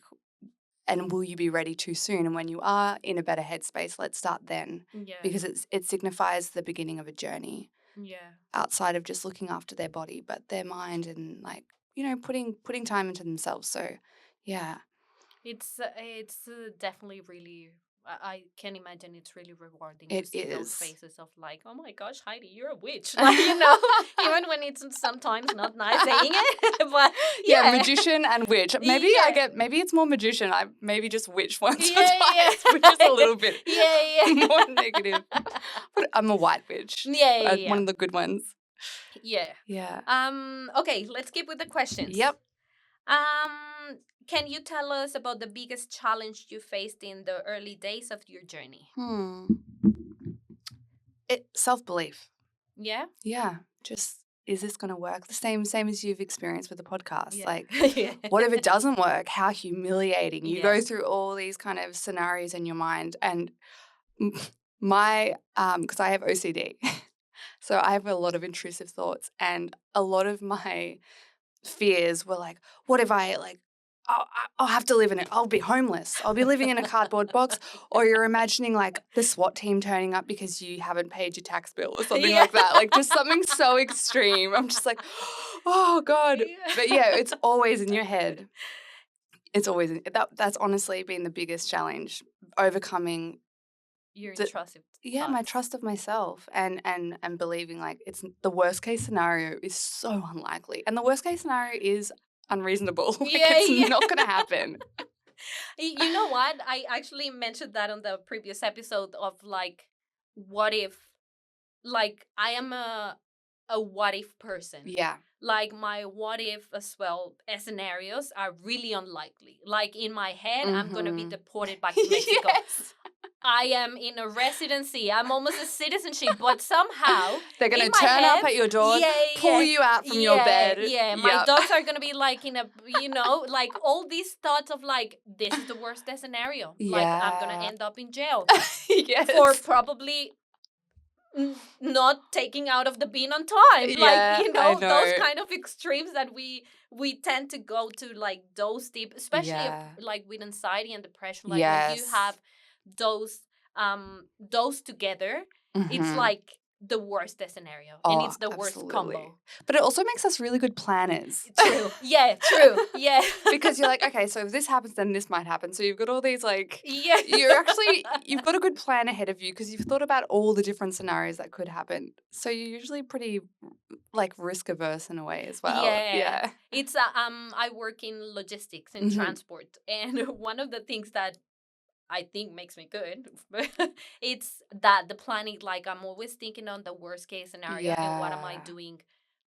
and will you be ready too soon? And when you are in a better headspace, let's start then, Yeah, because it signifies the beginning of a journey yeah. outside of just looking after their body, but their mind, and like, putting time into themselves. So yeah, It's definitely really. I can imagine it's really rewarding to it see those is. faces of like, oh my gosh, Heidi, you're a witch. Like, even when it's sometimes not nice saying it, but Yeah, magician and witch. Maybe Yeah. maybe it's more magician. I maybe just witch once or Yeah, twice, yeah. which is a little bit Yeah. more negative. But I'm a white witch. Yeah. One of the good ones. Yeah. Yeah. Okay, let's keep with the questions. Yep. Can you tell us about the biggest challenge you faced in the early days of your journey? Self-belief. Yeah? Yeah. Just, is this going to work? The same as you've experienced with the podcast. Yeah. Like, what if it doesn't work? How humiliating. You go Yeah. through all these kind of scenarios in your mind, and my because I have OCD. So I have a lot of intrusive thoughts, and a lot of my fears were like, what if I'll have to live in it. I'll be homeless. I'll be living in a cardboard box. Or you're imagining like the SWAT team turning up because you haven't paid your tax bill or something like that. Like just something so extreme. I'm just like, oh God. But yeah, it's always in your head. It's always that's honestly been the biggest challenge, overcoming Your intrusive my thoughts. trust of myself, and believing like it's the worst case scenario is so unlikely, and the worst case scenario is unreasonable. Like it's not going to happen. You know what? I actually mentioned that on the previous episode of like, what if, like, I am a what if person. Yeah. Like my what if as well as scenarios are really unlikely. Like in my head, I'm gonna be deported back to Mexico. Yes. I am in a residency. I'm almost a citizenship, but somehow They're going in to my turn up head, at your door, yeah, pull yeah, you out from your yeah, bed. yeah. My Yep. dogs are gonna be like in a, like all these thoughts of like this is the worst case scenario. Like I'm gonna Yeah. end up in jail Yes. for probably not taking out of the bin on time. Like Yeah, I know. those kind of extremes that we tend to go to, like those deep, especially Yeah. like with anxiety and depression. Like when you Yes. have those together, it's Mhm. like the worst case scenario, and Oh, it's the worst absolutely. combo. But it also makes us really good planners. True. Yeah, true. Yeah. Because you're like, okay, so if this happens, then this might happen. So you've got all these like, Yeah. you've got a good plan ahead of you because you've thought about all the different scenarios that could happen. So you're usually pretty like risk averse in a way as well. Yeah. It's I work in logistics and Mhm. transport, and one of the things that I think makes me good it's that the planning, like I'm always thinking on the worst case scenario and what am I Yeah. doing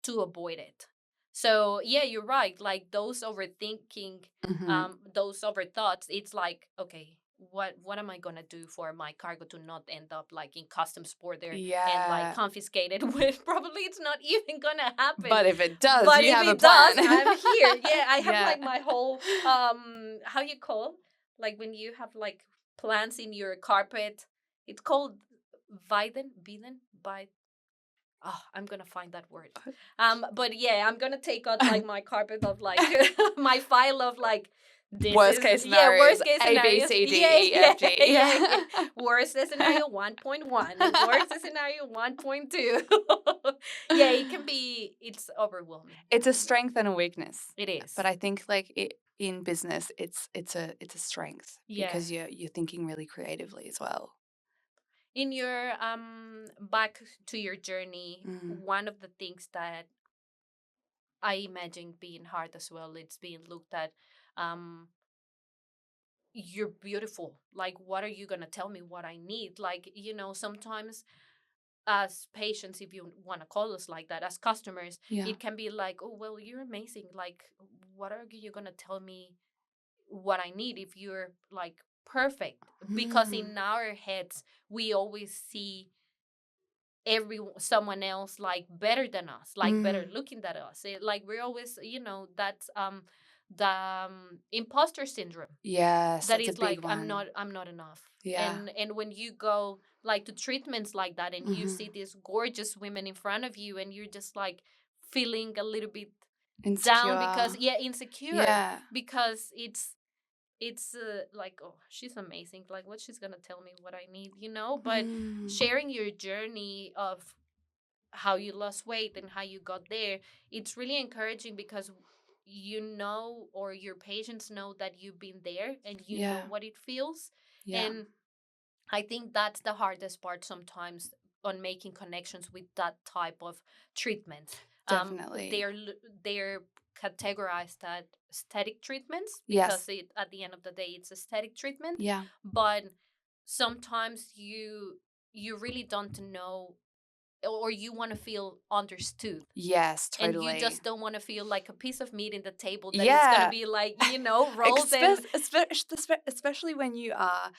to avoid it. So yeah, you're right. Like those overthinking, Mhm. those overthoughts, it's like, okay, what am I gonna do for my cargo to not end up like in customs border and like Yeah. confiscated with probably it's not even gonna happen. But if it does, But you if have a it does, plan. I'm here. Yeah, I have Yeah. like my whole how you call, like when you have like plants in your carpet. It's called Viden by oh, I'm gonna find that word. But yeah, I'm gonna take out like my carpet of like my file of like this Worst is case yeah, scenarios. worst case A, B, scenarios. C, D, Yeah, E, yeah, F, G. yeah. Worst case scenario 1.1 and worst case scenario 1.2. Yeah, it can be. It's overwhelming. It's a strength and a weakness. It is. But I think like in business, it's a strength Yeah. because you're thinking really creatively as well. In your back to your journey, Mm. one of the things that I imagine being hard as well, it's being looked at. Um, you're beautiful. Like, what are you gonna tell me what I need? Like, sometimes as patients, if you want to call us like that, as customers, Yeah. it can be like, oh well, you're amazing. Like, what are you gonna tell me what I need if you're like perfect? Because Mm. in our heads, we always see someone else like better than us, like better looking than us. Like we're always, that's the imposter syndrome. Yes, That that's a is big like one. I'm not enough. Yeah. And when you go like to treatments like that and you Mhm. see these gorgeous women in front of you and you're just like feeling a little bit down Insecure. because insecure, Yeah. because it's like, oh, she's amazing, like what she's gonna tell me what I need, but Mm. sharing your journey of how you lost weight and how you got there, it's really encouraging because or your patients know that you've been there and you know Yeah. what it feels. Yeah. And I think that's the hardest part sometimes on making connections with that type of treatment. Definitely. They're categorized as aesthetic treatments Yes. because at the end of the day it's aesthetic treatment. Yeah. But sometimes you really don't know, or you want to feel understood, Yes, and you totally. just don't want to feel like a piece of meat in the table that it's gonna Yeah. be like rolled and Especially when you are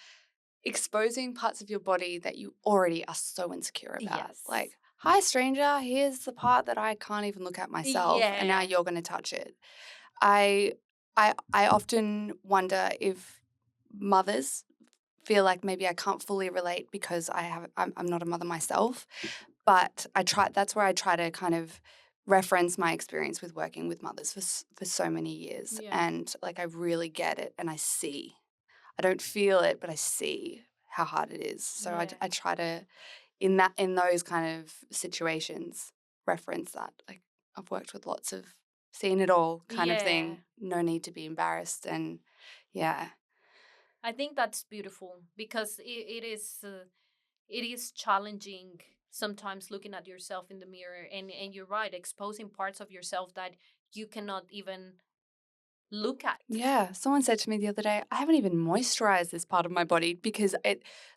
exposing parts of your body that you already are so insecure about. yes, Like, hi, stranger, here's the part that I can't even look at myself, and now yeah, you're going to touch it. I, I often wonder if mothers feel like maybe I can't fully relate because I'm not a mother myself, but that's where I try to kind of reference my experience with working with mothers for so many years, yeah, and like I really get it, and I don't feel it, but I see how hard it is. So yeah. I try to in those kind of situations reference that. Like I've worked with lots of seen it all kind of Yeah. thing. No need to be embarrassed, and yeah. I think that's beautiful because it is challenging sometimes looking at yourself in the mirror, and you're right, exposing parts of yourself that you cannot even look at. Yeah, someone said to me the other day, I haven't even moisturized this part of my body because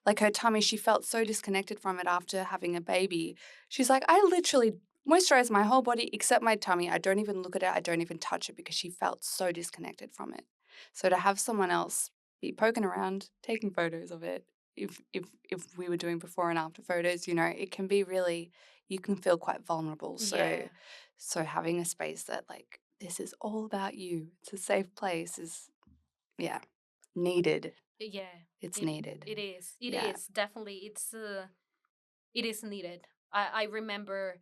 like her tummy, she felt so disconnected from it after having a baby. She's like, I literally moisturize my whole body except my tummy. I don't even look at it. I don't even touch it because she felt so disconnected from it. So to have someone else be poking around, taking photos of it, if we were doing before and after photos, you know, it can be really, you can feel quite vulnerable. Yeah. So having a space that like this is all about you, it's a safe place is yeah, needed. Yeah. It's It needed. it is. It Yeah. is definitely. It is needed. I remember.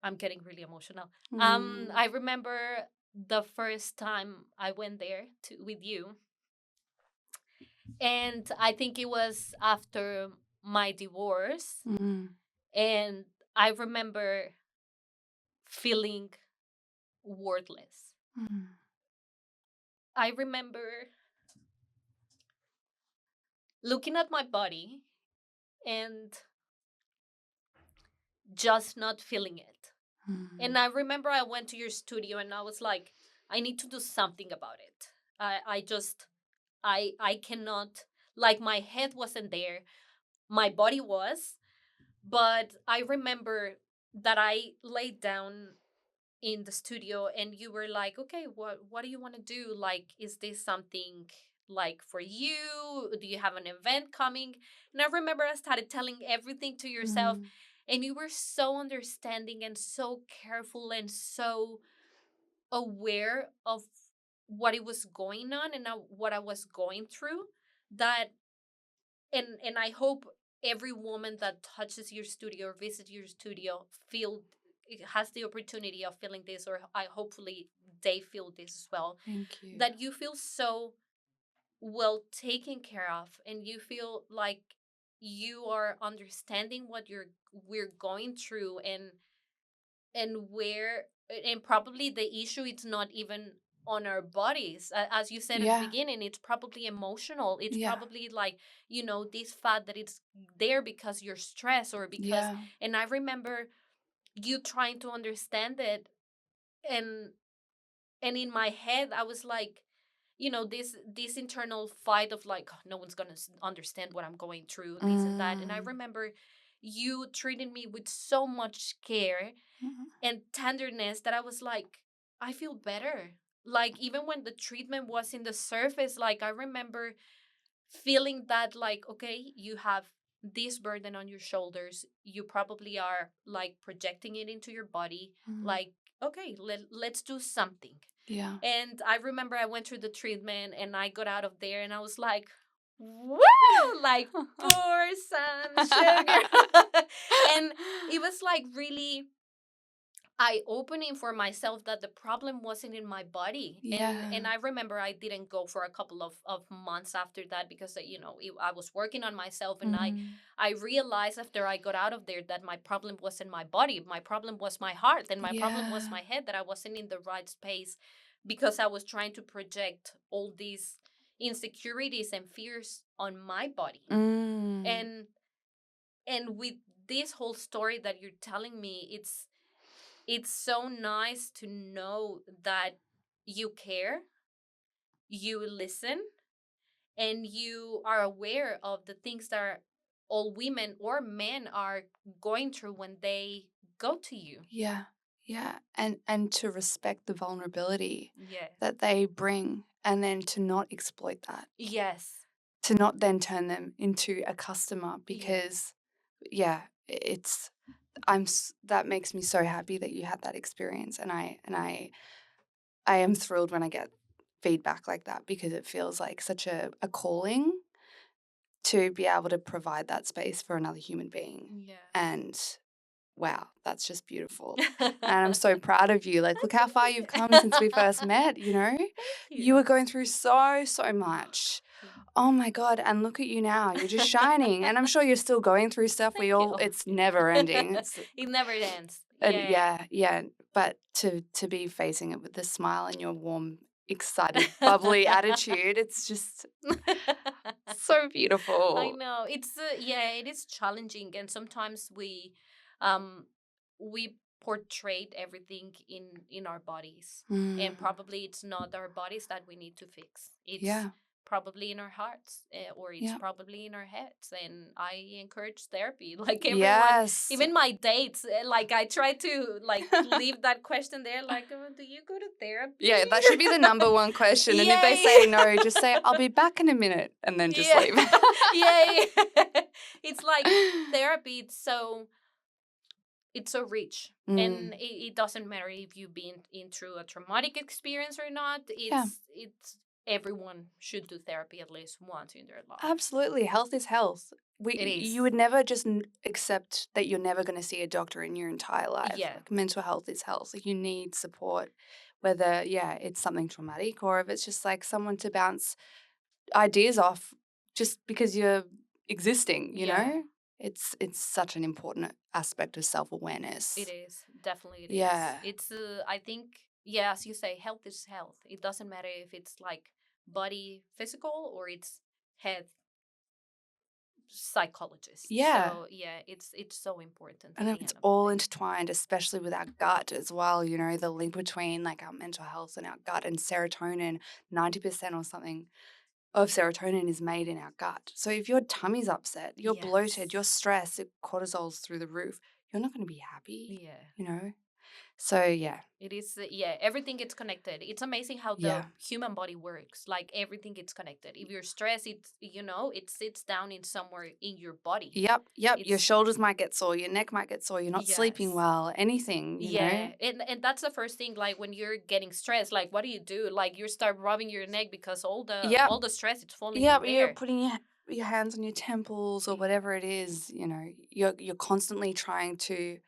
I'm getting really emotional. Mm. I remember the first time I went there to with you, and I think it was after my divorce, Mm. and I remember feeling worthless. Mm. I remember looking at my body and just not feeling it. And Mm. I remember I went to your studio and I was like, I need to do something about it. I just I cannot, like, my head wasn't there. My body was, but I remember that I laid down in the studio and you were like, okay, what do you want to do? Like, is this something like for you? Do you have an event coming? And I remember I started telling everything to yourself, Mm. and you were so understanding and so careful and so aware of what it was going on and what I was going through, that and I hope every woman that touches your studio or visits your studio feel, it has the opportunity of feeling this, or I hopefully they feel this as well, Thank you. that you feel so well taken care of and you feel like you are understanding what we're going through, and where, and probably the issue it's not even on our bodies. As you said at the Yeah. beginning, it's probably emotional, it's Yeah. probably like, this fat that it's there because you're stressed or because, Yeah. and I remember you trying to understand it, and in my head I was like, this internal fight of like, "Oh, no one's gonna understand what I'm going through, this and that." And I Mm. remember you treating me with so much care Mm. and tenderness that I was like, I feel better. Like, even when the treatment was in the surface, like, I remember feeling that, like, okay, you have this burden on your shoulders. You probably are like projecting it into your body. Mm. Like, okay, let's do something. Yeah. And I remember I went through the treatment and I got out of there and I was like, woo, like, poor sun sugar. And it was like really eye-opening for myself that the problem wasn't in my body. And Yeah. I remember I didn't go for a couple of months after that because I was working on myself, and Mm. I realized after I got out of there that my problem wasn't my body, my problem was my heart, and my problem was Yeah. my head, that I wasn't in the right space because I was trying to project all these insecurities and fears on my body. Mm. And with this whole story that you're telling me, it's so nice to know that you care, you listen, and you are aware of the things that all women or men are going through when they go to you. Yeah. Yeah. And to respect the vulnerability Yes. that they bring and then to not exploit that. Yes. To not then turn them into a customer Yeah. because yeah, it's that makes me so happy that you had that experience and I am thrilled when I get feedback like that because it feels like such a calling to be able to provide that space for another human being. Yeah. And wow, that's just beautiful. And I'm so proud of you. Like, look how far you've come since we first met, you know? Thank You you. were going through so much. Oh my God. And look at you now. You're just shining. And I'm sure you're still going through stuff. Thank you. Oh, It's never ending. It's it never ends. and Yeah. yeah. But to be facing it with the smile and your warm, excited, bubbly attitude, it's just so I beautiful. know it's yeah, it is challenging, and sometimes um, we portrayed everything in our bodies, and Mm, probably it's not our bodies that we need to fix. It's yeah. probably in our hearts, or it's Yeah. probably in our heads. And I encourage therapy, like everyone, Yes. even my dates. Like I try to like leave that question there, like, do you go to therapy? Yeah, that should be the number one question. And if they Yay. say no, just say, I'll be back in a minute, and then just Yeah. leave. Yay. It's like therapy. It's so rich. And it doesn't matter if you've been in through a traumatic experience or not. Yeah. It's everyone should do therapy at least once in their life. Absolutely. Health is health. It is. You would never just accept that you're never going to see a doctor in your entire life. Yeah. Like, mental health is health. Like, you need support, whether, it's something traumatic or if it's just like someone to bounce ideas off just because you're existing, you know? It's such an important aspect of self-awareness. It is. Definitely it Yeah. is. It's I think, yeah, as you say, health is health. It doesn't matter if it's like body physical or it's head psychologist. Yeah. So yeah, it's so important. And at the it's end of the all day. intertwined, especially with our gut as well. You know, the link between like our mental health and our gut, and serotonin, 90% or something of serotonin is made in our gut. So if your tummy's upset, you're bloated, you're Yes. stressed, your cortisol's through the roof, you're not going to be happy, Yeah. you know? So yeah. It is, yeah, everything gets connected. It's amazing how Yeah. the human body works. Like everything gets connected. If you're stressed, it sits down in somewhere in your body. Yep. Your It's shoulders might get sore, your neck might get sore, you're not sleeping yes. well, anything, you know? Yeah, and that's the first thing. Like when you're getting stressed, like what do? Like you start rubbing your neck because Yep. all the stress is falling in Yep, you're there. putting your hands on your temples or Yeah. whatever it is, you know. You're constantly trying to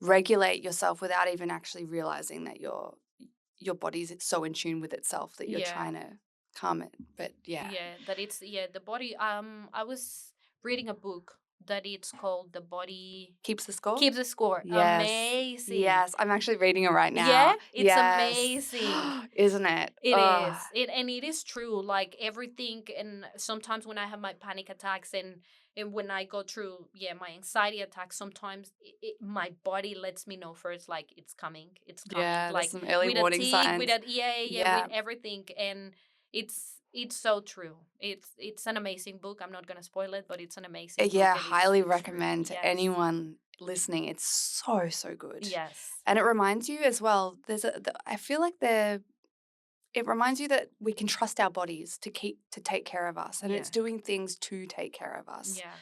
regulate yourself without even actually realizing that your body's so in tune with itself that you're Yeah. trying to calm it. But yeah. Yeah, that it's the body. I was reading a book that it's called The Body Keeps the score? Keeps the Score. Yes. Amazing. Yes, I'm actually reading it right Yeah, now. it's Yes. amazing. Isn't it? It Ugh. is. And it is true. Like everything, and sometimes when I have my panic attacks and when I go through my anxiety attacks, sometimes my body lets me know first, like it's coming, Yeah, there's like some early with a warning tick, with signs. a with everything, and it's so true. It's an amazing book. I'm not gonna spoil it, but it's an amazing Yeah, book, and highly it's true. recommend to Yes. anyone listening. It's so good. Yes. And it reminds you as well, I feel like it reminds you that we can trust our bodies to take care of us, and it's doing things to take care of us, Yeah.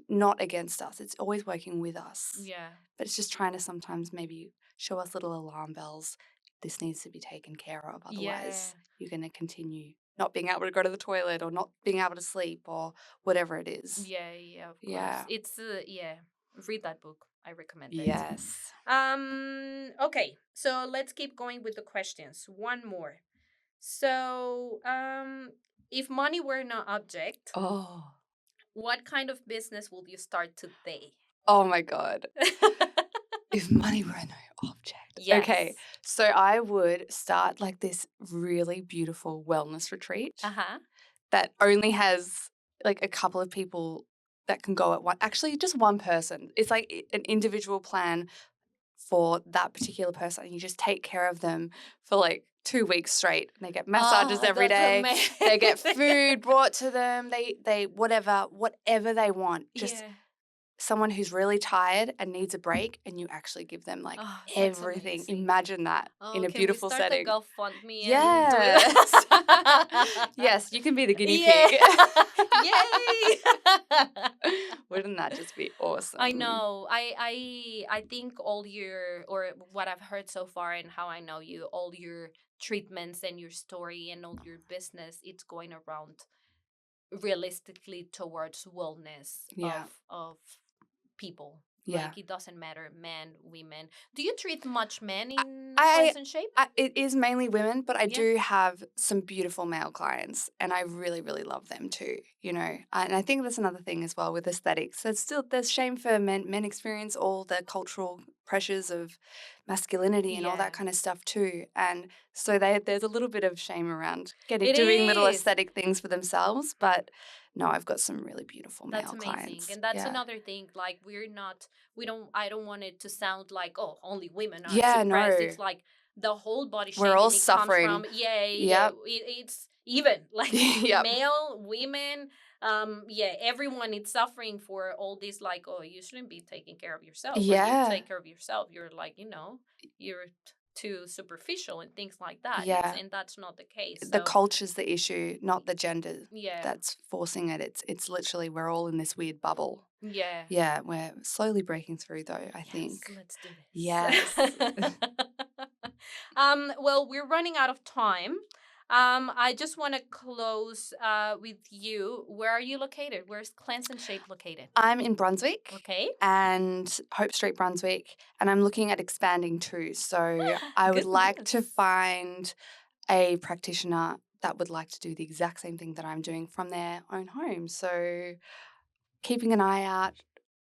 not against us. It's always working with us. Yeah. But it's just trying to sometimes maybe show us little alarm bells. This needs to be taken care of. Otherwise, you're going to continue not being able to go to the toilet or not being able to sleep or whatever it is. Yeah, of course. Yeah. It's read that book. I recommend it. Yes. Okay, so let's keep going with the questions. One more. So, if money were no object, Oh. what kind of business would you start today? Oh my God. If money were no object. Yes. Okay. So I would start like this really beautiful wellness retreat that only has like a couple of people that can go at one. Actually, just one person. It's like an individual plan for that particular person. You just take care of them for like 2 weeks straight. They get massages every day. They get food brought to them. They whatever they want. Just someone who's really tired and needs a break, and you actually give them like everything. Amazing. Imagine that in a beautiful can we start setting. The GoFundMe Yes. Yes, you can be the guinea pig. Yay! Wouldn't that just be awesome? I know. I think all your, or what I've heard so far and how I know you, all your treatments and your story and all your business, it's going around realistically towards wellness of people. Yeah. Like it doesn't matter, men, women. Do you treat much men in Cleanse and Shape? It is mainly women, but I do have some beautiful male clients, and I really, really love them too, you know. And I think that's another thing as well with aesthetics. There's shame for men. Men experience all the cultural pressures of masculinity and all that kind of stuff too. And so there's a little bit of shame around doing little aesthetic things for themselves, but no, I've got some really beautiful male clients. That's amazing. And that's another thing, like I don't want it to sound like, oh, only women are suppressed. No. It's like the whole body shaming. We're all suffering. Comes from, it's even like Yep. male, women, yeah, everyone is suffering for all this. Like, oh, you shouldn't be taking care of yourself, or you Yeah. take care of yourself. You're like, you're too superficial and things like that. Yeah. And that's not the case. The So culture's the issue, not the gender yeah, that's forcing it. It's literally we're all in this weird bubble. yeah. Yeah, we're slowly breaking through though, I Yes, think. let's do Yes. this. Well, we're running out of time. I just want to close with you. Where are you located? Where's Cleanse and Shape located? I'm in Brunswick Okay. and Hope Street, Brunswick, and I'm looking at expanding too. So I would like to Goodness. find a practitioner that would like to do the exact same thing that I'm doing from their own home. So keeping an eye out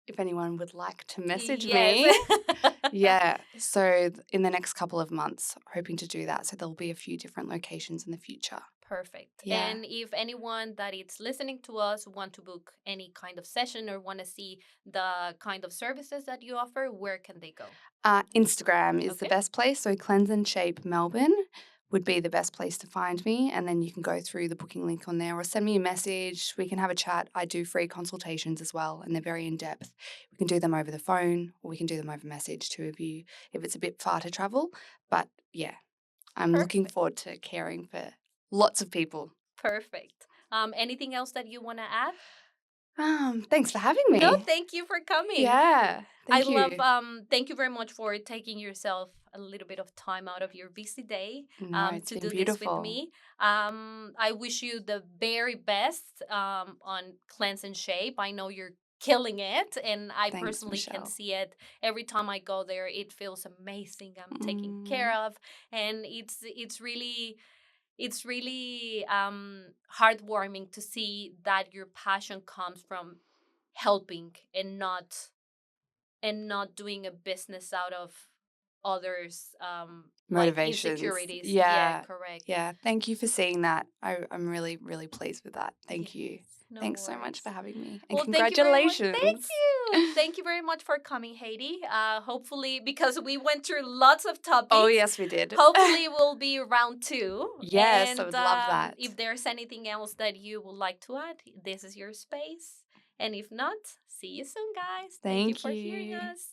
if anyone would like to message Yes. me. Yeah. So in the next couple of months, hoping to do that. So there'll be a few different locations in the future. Perfect. Yeah. And if anyone that is listening to us want to book any kind of session or want to see the kind of services that you offer, where can they go? Instagram is the Okay. best place. So Cleanse and Shape Melbourne would be the best place to find me. And then you can go through the booking link on there or send me a message. We can have a chat. I do free consultations as well, and they're very in depth. We can do them over the phone or we can do them over message too if it's a bit far to travel. But yeah, I'm looking Perfect. forward to caring for lots of people. Perfect. Anything else that you want to add? Thanks for having No, me. thank you for coming. Yeah, I thank love you. thank you very much for taking yourself a little bit of time out of your busy day No, it's to been do this with beautiful. me. I wish you the very best on Cleanse and Shape. I know you're killing it, and I Thanks, personally can Michelle. see it every time I go there. It feels amazing. I'm taken care Mm, of, and it's really heartwarming to see that your passion comes from helping and not doing a business out of others like motivations. insecurities. Yeah, Yeah. correct. Yeah. Thank you for seeing that. I'm really, really pleased with that. Thank you. Yes, no Thanks so much for worries. having me. And Well, thank you very much. Thank congratulations. you. Thank you very much for coming, Heidi. Hopefully, because we went through lots of Oh, topics, yes, we did. hopefully we'll be round two. Yes, I And would love that. if there's anything else that you would like to add, this is your space. And if not, see you soon, guys. Thank you Thank for hearing you. us.